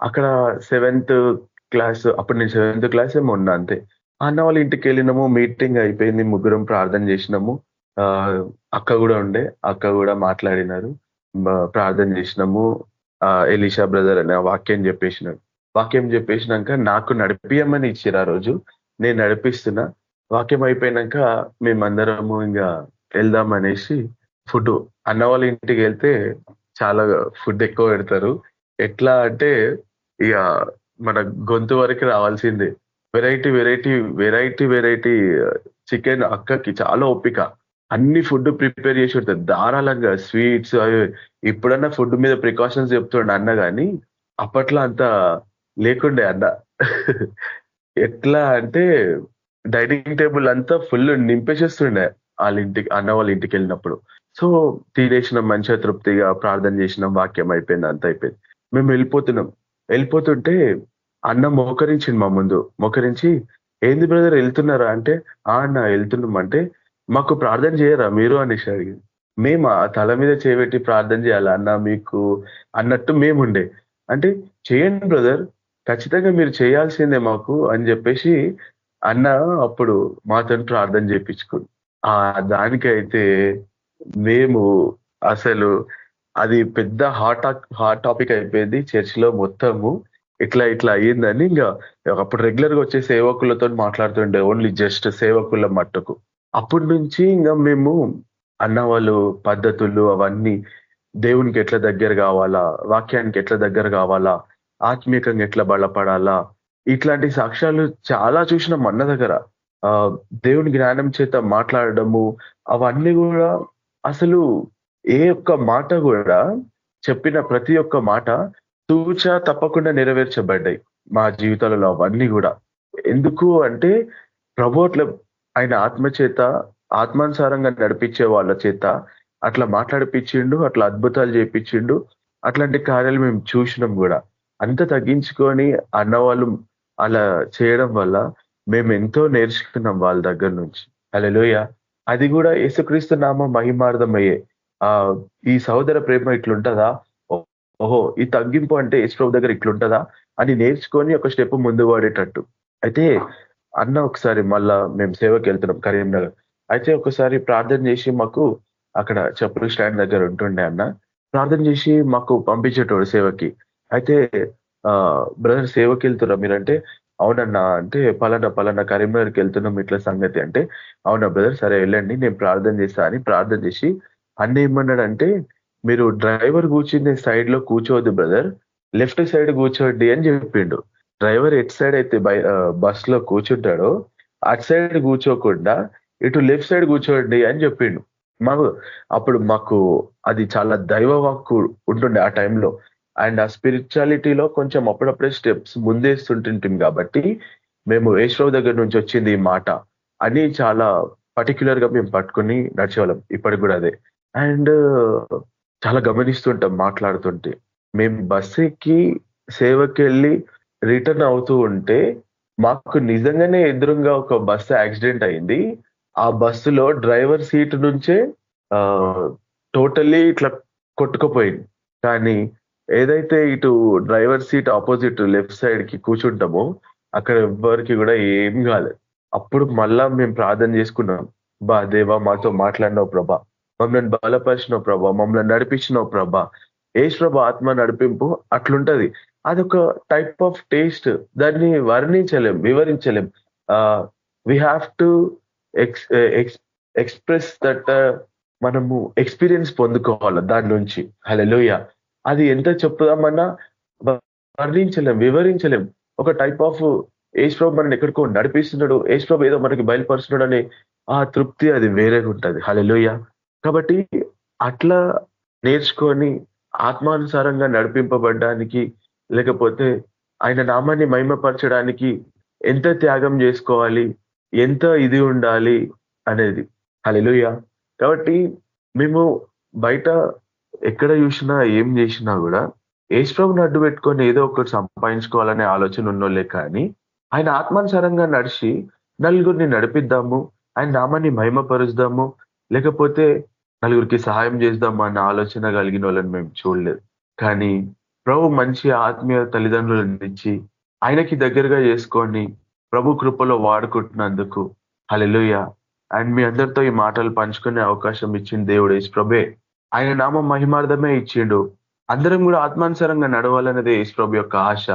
అక్కడ 7th క్లాస్, అప్పుడు నేను 7th క్లాస్ ఏమో ఉన్నా అంతే. అన్న వాళ్ళ ఇంటికి వెళ్ళినాము, మీటింగ్ అయిపోయింది, ముగ్గురం ప్రార్థన చేసినాము. అక్క కూడా ఉండే, అక్క కూడా మాట్లాడినారు, ప్రార్థన చేసినాము. ఎలీషా బ్రదర్ అనే వాక్యం చెప్పేసినాడు. వాక్యం చెప్పేసినాక నాకు నడిపియమని ఇచ్చిరు. ఆ రోజు నేను నడిపిస్తున్నా. వాక్యం అయిపోయినాక మేమందరము ఇంకా వెళ్దాం అనేసి ఫుడ్, అన్న వాళ్ళ ఇంటికి వెళ్తే చాలా ఫుడ్ ఎక్కువ పెడతారు. ఎట్లా అంటే ఇక మన గొంతు వరకు రావాల్సిందే. Variety variety variety variety chicken. అక్కకి చాలా ఓపిక, అన్ని ఫుడ్ ప్రిపేర్ చేసి పెడతారు ధారాళంగా. స్వీట్స్ అవి. ఇప్పుడన్నా ఫుడ్ మీద ప్రికాషన్స్ చెప్తుండే అన్న, కానీ అప్పట్లో అంత లేకుండే అన్న. ఎట్లా అంటే డైనింగ్ టేబుల్ అంతా ఫుల్ నింపేసేస్తుండే వాళ్ళ ఇంటికి, అన్న వాళ్ళ ఇంటికి వెళ్ళినప్పుడు. సో తినేసినాం మంచిగా తృప్తిగా, ప్రార్థన చేసినాం, వాక్యం అయిపోయింది, అంత అయిపోయింది. మేము వెళ్ళిపోతుంటే అన్న మోకరించింది మా ముందు. మోకరించి, ఏంది బ్రదర్ వెళ్తున్నారా అంటే, అన్న వెళ్తున్నాం అంటే, మాకు ప్రార్థన చేయరా మీరు అనేసి అడిగింది. మేము ఆ తల మీద చేయబెట్టి ప్రార్థన చేయాలా అన్న మీకు అన్నట్టు మేముండే. అంటే చేయండి బ్రదర్, ఖచ్చితంగా మీరు చేయాల్సిందే మాకు అని చెప్పేసి అన్న అప్పుడు మాతో ప్రార్థన చేయించుకుంది. దానికైతే మేము అసలు అది పెద్ద హాట్ టాపిక్ అయిపోయింది చర్చిలో మొత్తము. ఇట్లా అయ్యిందని ఇంకా అప్పుడు రెగ్యులర్ గా వచ్చే సేవకులతో మాట్లాడుతుండే, ఓన్లీ జస్ట్ సేవకుల మట్టుకు. అప్పటి నుంచి ఇంకా మేము అన్న వాళ్ళు పద్ధతులు అవన్నీ, దేవునికి ఎట్లా దగ్గర కావాలా, వాక్యానికి ఎట్లా దగ్గర కావాలా, ఆత్మీయంగా ఎట్లా బలపడాలా, ఇట్లాంటి సాక్ష్యాలు చాలా చూసినాం అన్న దగ్గర. దేవుని జ్ఞానం చేత మాట్లాడడము, అవన్నీ కూడా అసలు ఏ ఒక్క మాట కూడా చెప్పిన ప్రతి ఒక్క మాట తూచా తప్పకుండా నెరవేర్చబడ్డాయి మా జీవితాలలో అవన్నీ కూడా. ఎందుకు అంటే ప్రభు అట్లా ఆయన ఆత్మ చేత ఆత్మానుసారంగా నడిపించే వాళ్ళ చేత అట్లా మాట్లాడిపించిండు, అట్లా అద్భుతాలు చేపించిండు. అట్లాంటి కార్యాలు మేము చూసినాం కూడా. అంత తగ్గించుకొని అన్నవాళ్ళు అలా చేయడం వల్ల మేము ఎంతో నేర్చుకున్నాం వాళ్ళ దగ్గర నుంచి. హల్లెలూయా. అది కూడా యేసుక్రీస్తు నామ మహిమార్థమయ్యే. ఈ సహోదర ప్రేమ ఇట్లుంటదా, ఓహో ఈ తగ్గింపు అంటే యేసు ప్రభు దగ్గర ఇట్లుంటదా అని నేర్చుకొని ఒక స్టెప్ ముందు పడేటట్టు. అయితే అన్న ఒకసారి మళ్ళా మేము సేవకి వెళ్తున్నాం కరీంనగర్. అయితే ఒకసారి ప్రార్థన చేసి మాకు అక్కడ చెప్పులు స్టాండ్ దగ్గర ఉంటుండే అన్న. ప్రార్థన చేసి మాకు పంపించేటోడు సేవకి. అయితే బ్రదర్ సేవకి వెళ్తున్నా మీరంటే, అవునన్నా. అంటే పలానా కరీంనగర్కి వెళ్తున్నాం ఇట్లా సంగతి అంటే, అవునా బ్రదర్ సరే వెళ్ళండి నేను ప్రార్థన చేస్తా అని ప్రార్థన చేసి అన్న ఏమన్నాడంటే, మీరు డ్రైవర్ కూర్చునే సైడ్ లో కూర్చోవద్దు బ్రదర్, లెఫ్ట్ సైడ్ కూర్చోండి అని చెప్పిండు. డ్రైవర్ ఎటు సైడ్ అయితే బస్ లో కూర్చుంటాడో అటు సైడ్ కూర్చోకుండా ఇటు లెఫ్ట్ సైడ్ కూర్చోండి అని చెప్పిండు. అప్పుడు మాకు అది చాలా దైవ వాక్కు ఉంటుండే ఆ టైంలో. అండ్ ఆ స్పిరిచువాలిటీలో కొంచెం అప్పుడప్పుడే స్టెప్స్ ముందేస్తుంటుంటాం కాబట్టి మేము యేసు దగ్గర నుంచి వచ్చింది ఈ మాట అని చాలా పర్టిక్యులర్ గా మేము పట్టుకుని నడిచేవాళ్ళం. ఇప్పటికి కూడా అదే. అండ్ చాలా గమనిస్తుంటాం మాట్లాడుతుంటే. మేము బస్ ఎక్కి సేవకి వెళ్ళి రిటర్న్ అవుతూ ఉంటే మాకు నిజంగానే ఎదురుగా ఒక బస్సు యాక్సిడెంట్ అయింది. ఆ బస్సులో డ్రైవర్ సీట్ నుంచే టోటల్లీ ఇట్లా కొట్టుకుపోయింది. కానీ ఏదైతే ఇటు driver seat opposite left side కి కూర్చుంటామో అక్కడ ఎవ్వరికి కూడా ఏం కాలేదు. అప్పుడు మళ్ళా మేము ప్రార్థన చేసుకున్నాం. దేవా మాతో మాట్లాడినావు ప్రభా, మమ్మల్ని బలపరిచినావు ప్రభా, మమ్మల్ని నడిపించినావు ప్రభా. యేసు ప్రభు ఆత్మ నడిపింపు అట్లుంటది. అదొక టైప్ ఆఫ్ టేస్ట్. దాన్ని వర్ణించలేం, వివరించలేం. We have to express that. మనము ఎక్స్పీరియన్స్ పొందుకోవాలి దాని నుంచి. హల్లెలూయా. అది ఎంత చెప్పుదామన్నా వర్ణించలేం, వివరించలేం. ఒక టైప్ ఆఫ్ యేసు ప్రభు మనల్ని ఎక్కడికో నడిపిస్తున్నాడు, యేసు ప్రభు ఏదో మనకి బయలుపరుస్తున్నాడు అనే ఆ తృప్తి అది వేరేగా ఉంటది. హల్లెలూయా. కాబట్టి అట్లా నేర్చుకొని ఆత్మానుసారంగా నడిపింపబడ్డానికి, లేకపోతే ఆయన నామాన్ని మహిమపరచడానికి ఎంత త్యాగం చేసుకోవాలి, ఎంత ఇది ఉండాలి అనేది. హల్లెలూయా. కాబట్టి మేము బయట ఎక్కడ చూసినా ఏం చేసినా కూడా యేసు ప్రభుని అడ్డు పెట్టుకొని ఏదో ఒకటి సంపాదించుకోవాలనే ఆలోచన ఉన్నోళ్ళే కానీ ఆయన ఆత్మానుసారంగా నడిచి నలుగురిని నడిపిద్దాము, ఆయన నామాన్ని మహిమపరుద్దాము, లేకపోతే నలుగురికి సహాయం చేద్దాము అన్న ఆలోచన కలిగిన వాళ్ళని మేము చూడలేదు. కానీ ప్రభు మంచి ఆత్మీయ తల్లిదండ్రులను ఇచ్చి ఆయనకి దగ్గరగా చేసుకొని ప్రభు కృపలో వాడుకుంటున్నందుకు హల్లెలూయా. అండ్ మీ అందరితో ఈ మాటలు పంచుకునే అవకాశం ఇచ్చింది దేవుడు యేసు ప్రభే. ఆయన నామం మహిమార్థమే ఇచ్చిండు. అందరం కూడా ఆత్మానుసారంగా నడవాలనేదే యేసు ప్రభు యొక్క ఆశ.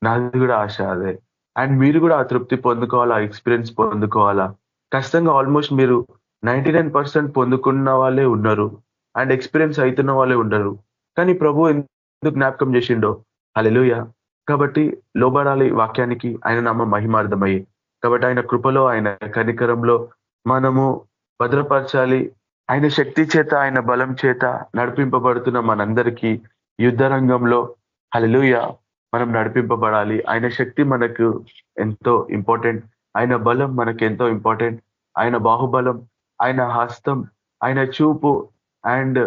నాది కూడా ఆశ అదే. అండ్ మీరు కూడా ఆ తృప్తి పొందుకోవాలా, ఎక్స్పీరియన్స్ పొందుకోవాలా. ఖచ్చితంగా ఆల్మోస్ట్ మీరు 99% పొందుకున్న వాళ్ళే ఉన్నారు, అండ్ ఎక్స్పీరియన్స్ అవుతున్న వాళ్ళే ఉండరు. కానీ ప్రభు ఎందుకు జ్ఞాపకం చేసిండో. హల్లెలూయా. కాబట్టి లోబడాలి వాక్యానికి, ఆయన నామం మహిమార్థమయ్యి. కాబట్టి ఆయన కృపలో, ఆయన కనికరంలో మనము భద్రపరచాలి. ఆయన శక్తి చేత, ఆయన బలం చేత నడిపింపబడుతున్న మనందరికీ యుద్ధ రంగంలో హల్లెలూయా మనం నడిపింపబడాలి. ఆయన శక్తి మనకు ఎంతో ఇంపార్టెంట్, ఆయన బలం మనకు ఎంతో ఇంపార్టెంట్. ఆయన బాహుబలం, ఆయన హస్తం, ఆయన చూపు అండ్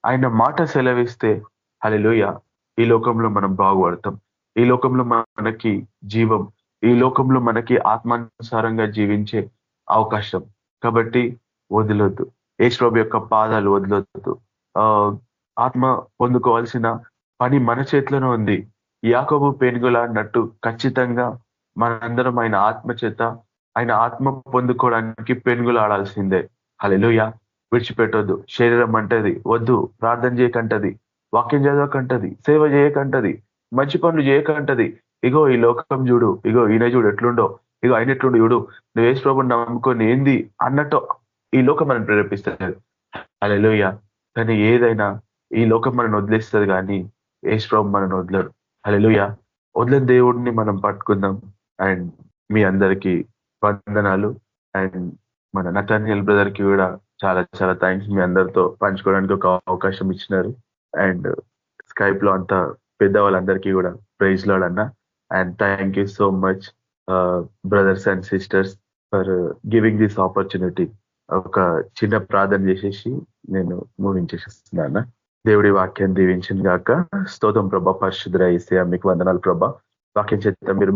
ఆయన మాట సెలవిస్తే హల్లెలూయా ఈ లోకంలో మనం బాగుపడతాం. ఈ లోకంలో మనకి జీవం, ఈ లోకంలో మనకి ఆత్మానుసారంగా జీవించే అవకాశం. కాబట్టి వదిలొద్దు, యేసు ప్రభు యొక్క పాదాలు వదిలొద్దు. ఆత్మ పొందుకోవాల్సిన పని మన చేతిలోనే ఉంది. యాకోబు పెనుగుల అన్నట్టు ఖచ్చితంగా మనందరం ఆయన ఆత్మ చేత, ఆయన ఆత్మ పొందుకోవడానికి పెనుగులాడాల్సిందే. హల్లెలూయా. విడిచిపెట్టొద్దు. శరీరం అంటది వద్దు, ప్రార్థన చేయకంటది, వాక్యం చదవకంటది, సేవ చేయకంటది, మంచి పనులు చేయకంటది. ఇగో ఈ లోకం చూడు, ఇగో ఈయన చూడు ఎట్లుండో, ఇగో ఆయన ఎట్లుండు చూడు, నువ్వు యేసు ప్రభుని నమ్ముకొని ఏంది అన్నట్టు ఈ లోకం మనం ప్రేరేపిస్తుంది. హల్లెలూయా. కానీ ఏదైనా ఈ లోకం మనం వదిలేస్తుంది కానీ యేసు ప్రభు మనం వదలరు. హల్లెలూయా. వదిలిన దేవుడిని మనం పట్టుకుందాం. అండ్ మీ అందరికీ వందనాలు. అండ్ మన నటానియల్ బ్రదర్ కి కూడా చాలా చాలా థ్యాంక్స్, మీ అందరితో పంచుకోవడానికి ఒక అవకాశం ఇచ్చినారు. అండ్ స్కైప్ లో అంతా పెద్దవాళ్ళందరికీ కూడా ప్రైజ్ లార్డ్ అన్న. And thank you so much brothers and sisters for giving this opportunity. ఒక చిన్న ప్రార్థన చేసేసి నేను ముగించేసేస్తున్నా అన్న. దేవుడి వాక్యం దీవించింది గాక. స్తోత్రం ప్రభా, పరిశుద్ధుడ యేసయ్య మీకు వందనాలు ప్రభా. వాక్యం చేత మీరు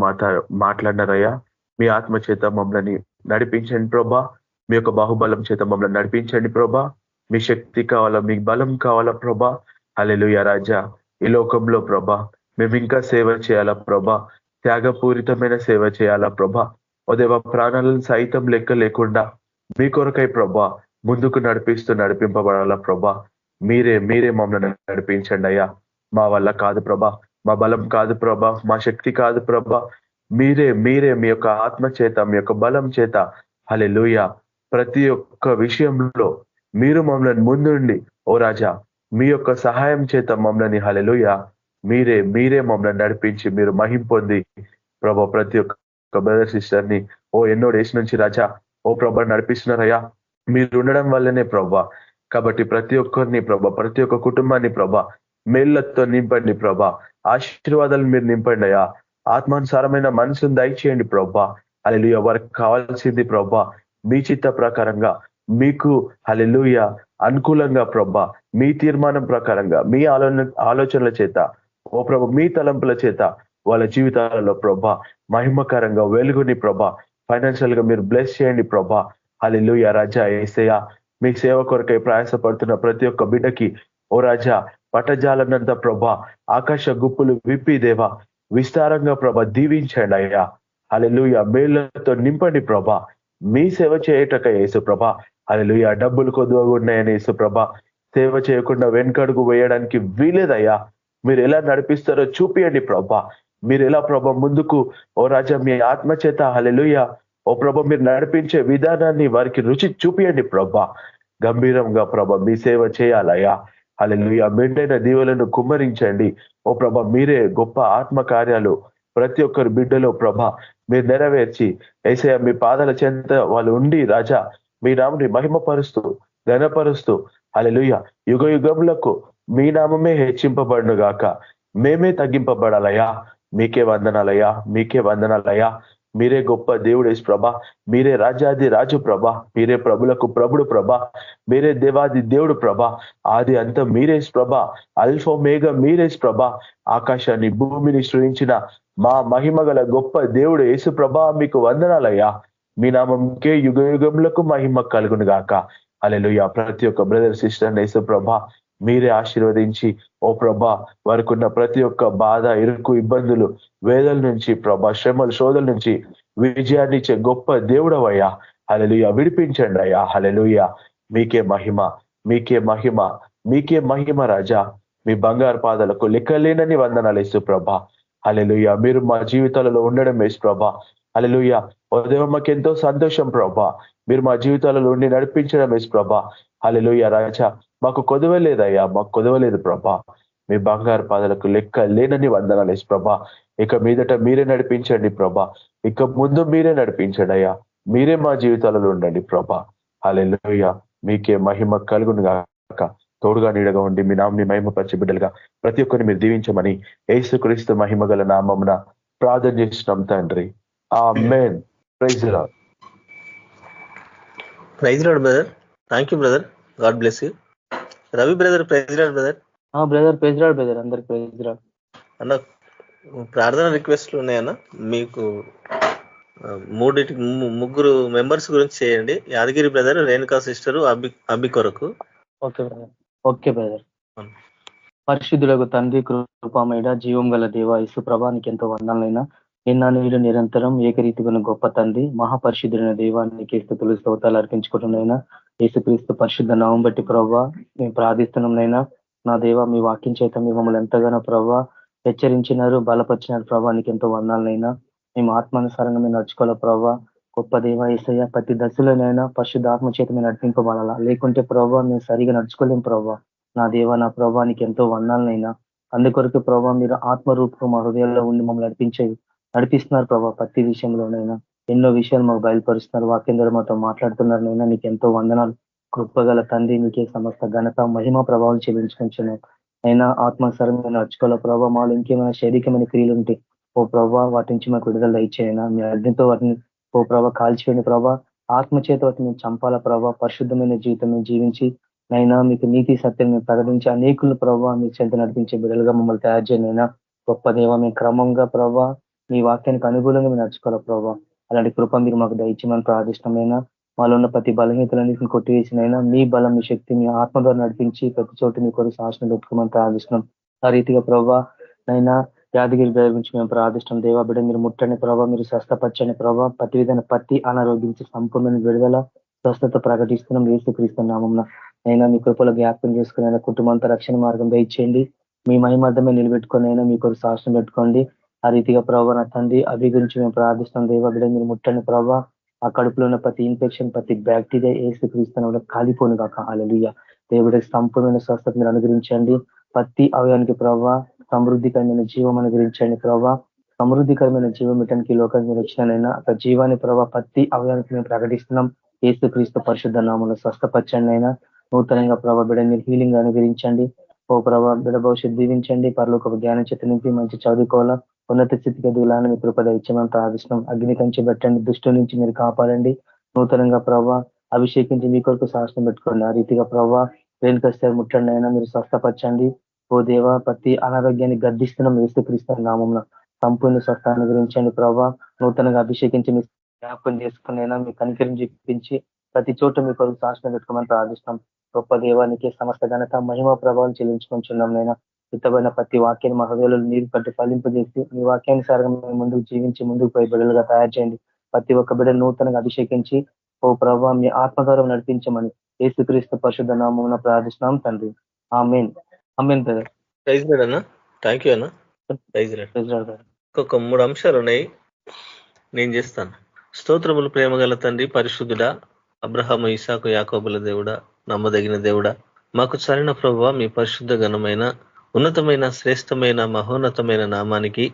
మాట్లాడినారయ్యా. మీ ఆత్మ చేత మమ్మల్ని నడిపించండి ప్రభా. మీ యొక్క బాహుబలం చేత మమ్మల్ని నడిపించండి ప్రభా. మీ శక్తి కావాలా, మీ బలం కావాలా ప్రభా. హల్లెలూయా రాజా. ఈ లోకంలో ప్రభా మేము ఇంకా సేవ చేయాలా ప్రభా, త్యాగపూరితమైన సేవ చేయాలా ప్రభా. ఓ దేవా, ప్రాణాలను సైతం లెక్క లేకుండా మీ కొరకై ప్రభా ముందుకు నడిపింపబడాలా ప్రభా. మీరే మమ్మల్ని నడిపించండి అయ్యా. మా వల్ల కాదు ప్రభా, మా బలం కాదు ప్రభా, మా శక్తి కాదు ప్రభా. మీరే మీ యొక్క ఆత్మ చేత, మీ యొక్క బలం చేత హల్లెలూయా ప్రతి ఒక్క విషయంలో మీరు మమ్మల్ని ముందుండి ఓ రాజా మీ యొక్క సహాయం చేత మమ్మల్ని హల్లెలూయా మీరే మమ్మల్ని నడిపించి మీరు మహిం పొంది ప్రభా ప్రతి ఒక్క బ్రదర్ సిస్టర్ ని ఎన్నో డేస్ నుంచి రాజా ఓ ప్రభా నడిపిస్తున్నారయ్యా. మీరు ఉండడం వల్లనే ప్రభా. కాబట్టి ప్రతి ఒక్కరిని ప్రభా, ప్రతి ఒక్క కుటుంబాన్ని ప్రభా మేళ్లతో నింపండి ప్రభా. ఆశీర్వాదాలు మీరు నింపండి అయ్యా. ఆత్మానుసారమైన మనసును దయచేయండి ప్రభా. హల్లెలూయా వారికి కావాల్సింది ప్రభా మీ చిత్త ప్రకారంగా, మీకు హల్లెలూయా అనుకూలంగా ప్రభా, మీ తీర్మానం ప్రకారంగా, మీ ఆలోచనల చేత ఓ ప్రభా, మీ తలంపుల చేత వాళ్ళ జీవితాలలో ప్రభా మహిమకరంగా వెలుగుని ప్రభా ఫైనాన్షియల్ గా మీరు బ్లెస్ చేయండి ప్రభా. హల్లెలూయా రాజా యేసయ్యా. మీ సేవ కొరకై ప్రయాసపడుతున్న ప్రతి ఒక్క బిడ్డకి ఓ రాజా పట్టజాలనంత ప్రభా ఆకాశ గుప్పులు విప్పి దేవా విస్తారంగా ప్రభా దీవించండి అయ్యా. హల్లెలూయా మేళ్లతో నింపండి ప్రభా. మీ సేవ చేయటక యేసు ప్రభా. హల్లెలూయా డబ్బులు కొద్దుగా ఉన్నాయని యేసు ప్రభా సేవ చేయకుండా వెనుకడుగు వేయడానికి వీలేదయ్యా. మీరు ఎలా నడిపిస్తారో చూపియండి ప్రభా. మీరు ఎలా ప్రభా ముందుకు ఓ రాజా మీ ఆత్మ చేత హల్లెలూయా ఓ ప్రభా మీరు నడిపించే విధానాన్ని వారికి రుచి చూపియండి ప్రభా. గంభీరంగా ప్రభా మీ సేవ చేయాలయ్యా. హల్లెలూయా మెండైన దీవులను కుమ్మరించండి ఓ ప్రభా. మీరే గొప్ప ఆత్మ కార్యాలు ప్రతి ఒక్కరి బిడ్డలో ప్రభా మీరు నెరవేర్చి యేసయ్య మీ పాదాల చెంత వాళ్ళు ఉండి రాజా మీ నామని మహిమపరుస్తూ ఘనపరుస్తూ హల్లెలూయా యుగ యుగములకు మీ నామమే హెచ్చింపబడును గాక. మేమే తగ్గింపబడాలయ్యా. మీకే వందనాలయ్యా, మీకే వందనాలయ్యా. మీరే గొప్ప దేవుడు యేసు ప్రభా. మీరే రాజాది రాజు ప్రభా. మీరే ప్రభులకు ప్రభుడు ప్రభా. మీరే దేవాది దేవుడు ప్రభా. ఆది అంత మీరేస్ ప్రభా. అల్ఫా మేఘ మీరేస్ ప్రభా. ఆకాశాన్ని భూమిని సృష్టించిన మా మహిమ గల గొప్ప దేవుడు యేసు ప్రభా మీకు వందనాలయ్యా. మీ నామంకే యుగ యుగములకు మహిమ కలుగును గాక. హల్లెలూయా ప్రతి ఒక్క బ్రదర్ సిస్టర్ యేసు ప్రభా మీరే ఆశీర్వదించి ఓ ప్రభా వారికి ఉన్న ప్రతి ఒక్క బాధ, ఇరుకు, ఇబ్బందులు, వేదల నుంచి ప్రభా శ్రమల శోధల నుంచి విజయాన్ని ఇచ్చే గొప్ప దేవుడవయ్యా. హల్లెలూయా విడిపించండి అయ్యా. హల్లెలూయా మీకే మహిమ, మీకే మహిమ, మీకే మహిమ రాజా. మీ బంగారు పాదాలకు లెక్కలేనని వందనాలు యేసు ప్రభా. హల్లెలూయా మీరు మా జీవితాలలో ఉండడం యేసు ప్రభా. హల్లెలూయా ఓ దేవా మాకెంతో సంతోషం ప్రభా. మీరు మా జీవితాలలో ఉండి నడిపించడం యేసు ప్రభా. హల్లెలూయా రాజా మాకు కొదవలేదయ్యా, మాకు కొదవలేదు ప్రభా. మీ బంగారు పాదాలకు లెక్క లేనని వందనాలు యేసు ప్రభా. ఇక మీదట మీరే నడిపించండి ప్రభా. ఇక ముందు మీరే నడిపించండి అయ్యా. మీరే మా జీవితాలలో ఉండండి ప్రభా. హల్లెలూయా మీకే మహిమ కలుగును గాక. తోడుగా నీడగా ఉండి మీ నామని మహిమపరిచే బిడ్డలుగా ప్రతి ఒక్కరిని మీరు దీవించమని యేసుక్రీస్తు మహిమ గల నామమున ప్రార్థన చేస్తున్నాం తండ్రి. Amen. Praise the Lord. Praise Lord brother. Thank you brother. God bless you. Ravi brother praise Lord brother. Brother praise Lord brother. అందరికి ప్రైజ్ లార్డ్ అన్న. ప్రార్థన రిక్వెస్ట్లు ఉన్నాయన్న. మీకు ముగ్గురు మెంబర్స్ గురించి చేయండి. యాదగిరి బ్రదర్, రేణుకా సిస్టరు, అబ్బి కొరకు. Okay brother. Okay brother. పరిశుద్ధులకు తండ్రి, కృపామయుడ, జీవం గల దేవ యేసు ప్రభానికి ఎంతో వందనైనా నిన్న నీరు నిరంతరం ఏకరీతిగా గొప్ప తండ్రి, మహాపరిశుద్ధులైన దేవానికి స్తుతులు స్తోత్రాలు అర్పించుకుంటున్నాయినా. యేసుక్రీస్తు పరిశుద్ధ నామం బట్టి ప్రభావ మేము ప్రార్థిస్తున్నాంనైనా. నా దేవ మీ వాక్యం చేత మీ మమ్మల్ని ఎంతగానో ప్రభావ హెచ్చరించినారు, బలపరిచినారు ప్రభానికి ఎంతో వందనైనా. మేము ఆత్మానుసారంగా మేము నడుచుకోవాలా ప్రభావ. గొప్ప దేవ యేసయ్య ప్రతి దశలోనైనా పరిశుద్ధ ఆత్మ చేత మేము నడిపింపబడాలా. లేకుంటే ప్రభావ మేము సరిగా నడుచుకోలేం ప్రభావ. నా దేవ నా ప్రభానికి ఎంతో వందనైనా. అందుకొరకు ప్రభావ మీరు ఆత్మరూపం మా హృదయాల్లో ఉండి మమ్మల్ని నడిపిస్తున్నారు ప్రభావ ప్రతి విషయంలోనైనా. ఎన్నో విషయాలు మాకు బయలుపరుస్తున్నారు. వాక్యం ద్వారా మాతో మాట్లాడుతున్నారు. నైనా నీకు ఎంతో వందనాలు. కృపగల తండ్రి నీకే సమస్త ఘనత మహిమ ప్రభావం చెల్లించుకుంటున్నాం. అయినా ఆత్మసరంగా నడుచుకోవాల ప్రభావ. మాలో ఇంకేమైనా శారీరకమైన క్రియలు ఉంటే ఓ ప్రభావ వాటి నుంచి మాకు విడుదల ఇచ్చేయనా. మీ అగ్నితో వాటిని ఓ ప్రభావ కాల్చివేయండి ప్రభావ. ఆత్మచేత వాటిని చంపాల ప్రభావ. పరిశుద్ధమైన జీవితం జీవించి నైనా మీకు నీతి సత్యం ప్రకటించి అనేకులు ప్రభావ మీ చెంత నడిపించే బిడ్డలుగా మమ్మల్ని తయారు చేయనైనా. గొప్ప దేవ మీ క్రమంగా ప్రభావ మీ వాక్యానికి అనుకూలంగా మీరు నడుచుకోవాలి ప్రభావ. అలాంటి కృప మీరు మాకు దయచేయమని ప్రార్థిష్టమైన మాలో ఉన్న ప్రతి బలహీనతలన్నింటిని కొట్టివేసినైనా మీ బలం మీ శక్తి మీ ఆత్మ ద్వారా నడిపించి ప్రతి చోటు మీ కొరకు శాసనం పెట్టుకోమని ప్రార్థిస్తున్నాం. ఆ రీతిగా ప్రభావ నైనా యాదగిరి గారి గురించి మేము ప్రార్థిష్టం. దేవా బిడ్డ మీరు ముట్టని ప్రభావ, మీరు స్వస్థపచ్చని ప్రభావ, ప్రతి విధాన ప్రతి అనారోగ్యించి సంపూర్ణ విడుదల స్వస్థత ప్రకటిస్తున్నాం. యేసుక్రీస్తు నామమున అయినా మీ కృపలో జ్ఞాపకం చేసుకుని అయినా కుటుంబంతో రక్షణ మార్గం దయచేయండి. మీ మహిమార్థమే నిలబెట్టుకొని అయినా మీ కొరకు శాసనం పెట్టుకోండి. ఆ రీతిగా ప్రభావ నా తండ్రి అవి గురించి మేము ప్రార్థిస్తాం. దేవా బిడ్డ మీరు ముట్టని ప్రభావ, ఆ కడుపులో ఉన్న ప్రతి ఇన్ఫెక్షన్ ప్రతి బ్యాక్టీరియా యేసుక్రీస్తు కాలిపోను కాక. హల్లెలూయా. దేవుడికి సంపూర్ణమైన స్వస్థత మీరు అనుగ్రహించండి. ప్రతి అవయానికి ప్రభావ సమృద్ధికరమైన జీవం అనుగ్రహించండి ప్రభావ. సమృద్ధికరమైన జీవం ఇటానికి లోకానికి రక్షణైనా అక్కడ జీవాన్ని ప్రభావ ప్రతి అవయానికి మేము ప్రకటిస్తున్నాం. యేసుక్రీస్తు పరిశుద్ధ నామంలో స్వస్థపరచండి అయినా నూతనంగా ప్రభావ బిడ్డ మీరు హీలింగ్ అనుగ్రహించండి. ఓ ప్రభావ బిడ్డ భవిష్యత్తు దీవించండి. పరలోక జ్ఞానం చేత నింపి మంచి చదువుకోవాలా ఉన్నత స్థితికి ఎదుగులాలని మీ కృపద ఇచ్చామని ప్రార్థిస్తున్నాం. అగ్ని కంచి పెట్టండి, దుష్టు నుంచి మీరు కాపాడండి. నూతనంగా ప్రభావ అభిషేకించి మీ కొరకు శాసనం పెట్టుకోండి. ఆ రీతిగా ప్రభావ రేణుకస్తే ముట్టండి అయినా మీరు స్వస్థపరచండి. ఓ దేవ ప్రతి అనారోగ్యాన్ని గద్దిస్తున్నాం. యేసుక్రీస్తు నామమున సంపూర్ణ స్వస్థాన్ని గురించండి ప్రభావ. నూతనంగా అభిషేకించి మీ జ్ఞాపకం చేసుకునైనా మీ కనికరం చూపించి ప్రతి చోట మీ కొరకు శాసనం పెట్టుకోమని ప్రార్థిస్తున్నాం. గొప్ప దేవానికి సమస్త ఘనత మహిమ ప్రభావం చెల్లించుకుంటున్నాం. నైనా ఇతబడిన ప్రతి వాక్యాన్ని మా హృదయాలు నీరు పట్టి ఫలింపజేసి మీ వాక్యానుసారంగా మేము ముందుకు జీవించి ముందుకు పోయి బిడ్డలుగా తయారు చేయండి. ప్రతి ఒక్క బిడ్డ నూతనంగా అభిషేకించి ఓ ప్రభావ మీ ఆత్మధారం నడిపించమని యేసుక్రీస్తు పరిశుద్ధ నామమున ప్రార్థిస్తున్నాం తండ్రి. Amen. Amen brother. Praise Lord అన్న. థ్యాంక్ యూ అన్న. Praise Lord. ఇంకొక 3 అంశాలు ఉన్నాయి, నేను చేస్తాను. స్తోత్రములు ప్రేమగల తండ్రి, పరిశుద్ధుడా, అబ్రహాము ఇసాకు యాకోబుల దేవుడా, నమ్మదగిన దేవుడా, మాకు చరిన ప్రభువా మీ పరిశుద్ధ ఘనమైన ఉన్నతమైన శ్రేష్టమైన మహోన్నతమైన నామానికి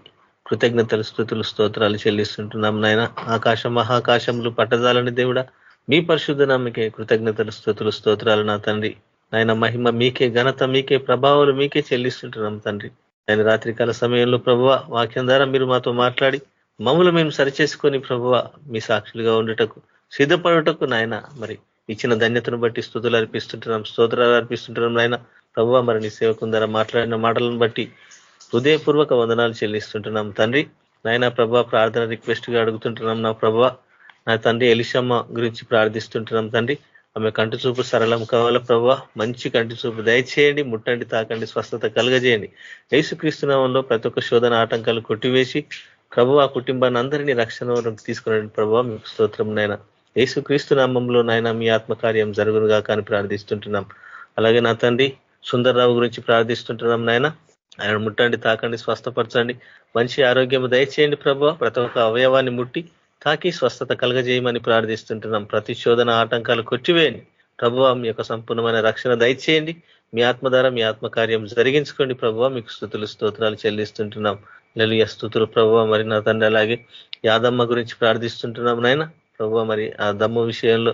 కృతజ్ఞతలు స్తుతులు స్తోత్రాలు చెల్లిస్తుంటున్నాం. నాయన ఆకాశ మహాకాశములు పట్టజాలని దేవుడా మీ పరిశుద్ధ నామకే కృతజ్ఞతలు స్తుతులు స్తోత్రాలు నా తండ్రి. నాయన మహిమ మీకే, ఘనత మీకే, ప్రభావాలు మీకే చెల్లిస్తుంటున్నాం తండ్రి. ఆయన రాత్రికాల సమయంలో ప్రభువ వాక్యం ద్వారా మీరు మాతో మాట్లాడి మమ్మల్ని మేము సరిచేసుకొని ప్రభువ మీ సాక్షులుగా ఉండటకు సిద్ధపడటకు నాయన మరి ఇచ్చిన ధన్యతను బట్టి స్తుతులు అర్పిస్తుంటున్నాం, స్తోత్రాలు అర్పిస్తుంటున్నాం. నాయన ప్రభువ మరి నీ సేవకుని ద్వారా మాట్లాడిన మాటలను బట్టి హృదయపూర్వక వందనాలు చెల్లిస్తుంటున్నాం తండ్రి. నాయన ప్రభువ ప్రార్థన రిక్వెస్ట్ గా అడుగుతుంటున్నాం. నా ప్రభువ నా తండ్రి ఎలిషమ్మ గురించి ప్రార్థిస్తుంటున్నాం తండ్రి. ఆమె కంటి చూపు సరళం కావాల ప్రభువ, మంచి కంటి చూపు దయచేయండి, ముట్టండి, తాకండి, స్వస్థత కలుగజేయండి. యేసుక్రీస్తు నామంలో ప్రతి ఒక్క శోధన ఆటంకాలు కొట్టివేసి ప్రభువ ఆ కుటుంబాన్ని అందరినీ రక్షణ తీసుకురండి ప్రభువ. మీకు స్తోత్రం నాయన. యేసుక్రీస్తు నామంలో నాయన మీ ఆత్మకార్యం జరుగునుగా కానీ ప్రార్థిస్తుంటున్నాం. అలాగే నా తండ్రి సుందర్రావు గురించి ప్రార్థిస్తుంటున్నాం నాయన. ఆయన ముట్టండి, తాకండి, స్వస్థపరచండి, మంచి ఆరోగ్యం దయచేయండి ప్రభువ. ప్రతి ఒక్క అవయవాన్ని ముట్టి తాకి స్వస్థత కలగజేయమని ప్రార్థిస్తుంటున్నాం. ప్రతి శోధన ఆటంకాలు కొట్టివేయండి ప్రభువ. మీ యొక్క సంపూర్ణమైన రక్షణ దయచేయండి. మీ ఆత్మ ద్వారా మీ ఆత్మకార్యం జరిగించుకోండి ప్రభువ. మీకు స్తుతులు స్తోత్రాలు చెల్లిస్తుంటున్నాం. హల్లెలూయా. స్తుతులు ప్రభువ. మరి నా తండ్రి అలాగే యాదమ్మ గురించి ప్రార్థిస్తుంటున్నాం నాయన. ప్రభువ మరి ఆ దమ్ము విషయంలో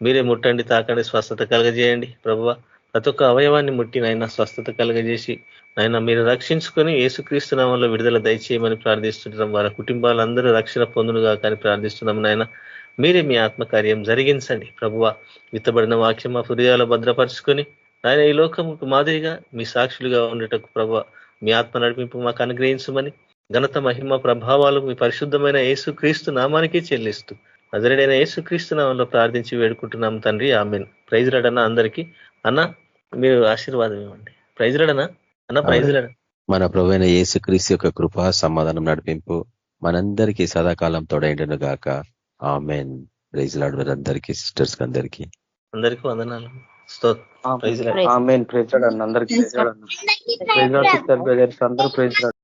మీరే ముట్టండి, తాకండి, స్వస్థత కలగజేయండి ప్రభువ. ప్రతి ఒక్క అవయవాన్ని ముట్టి నాయన స్వస్థత కలగజేసి నాయన మీరు రక్షించుకొని యేసుక్రీస్తు నామంలో విడుదల దయచేయమని ప్రార్థిస్తుంటున్నాం. వారి కుటుంబాలందరూ రక్షణ పొందునుగా కానీ ప్రార్థిస్తున్నాం నాయన. మీరే మీ ఆత్మకార్యం జరిగించండి ప్రభువ. విత్తబడిన వాక్యం మా హృదయాలు భద్రపరుచుకొని ఆయన ఈ లోకముకు మాదిరిగా మీ సాక్షులుగా ఉండటకు ప్రభువ మీ ఆత్మ నడిపింపు మాకు అనుగ్రహించమని ఘనత మహిమ ప్రభావాలు మీ పరిశుద్ధమైన యేసుక్రీస్తు నామానికి చెల్లిస్తూ నజరేడైన యేసుక్రీస్తు నామంలో ప్రార్థించి వేడుకుంటున్నాం తండ్రి. ఆమేన్. ప్రైజ్ లార్డ్ అన్న. అందరికీ అన్న మీరు ఆశీర్వాదం ఇవ్వండి. ప్రైజ్ లార్డ్ అన్న. Praise Lord. మన ప్రభువైన యేసుక్రీస్తు యొక్క కృప సమాధానం నడిపింపు మనందరికీ సదాకాలం తోడైండును గాక. ఆమేన్. Praise Lord. అందరికీ సిస్టర్స్ అందరికీ వందనాలు. ఆమేన్. Praise Lord. అందరికీ praise Lord. Praise Lord sister brothers అందరూ ప్రైజ్ లార్డ్.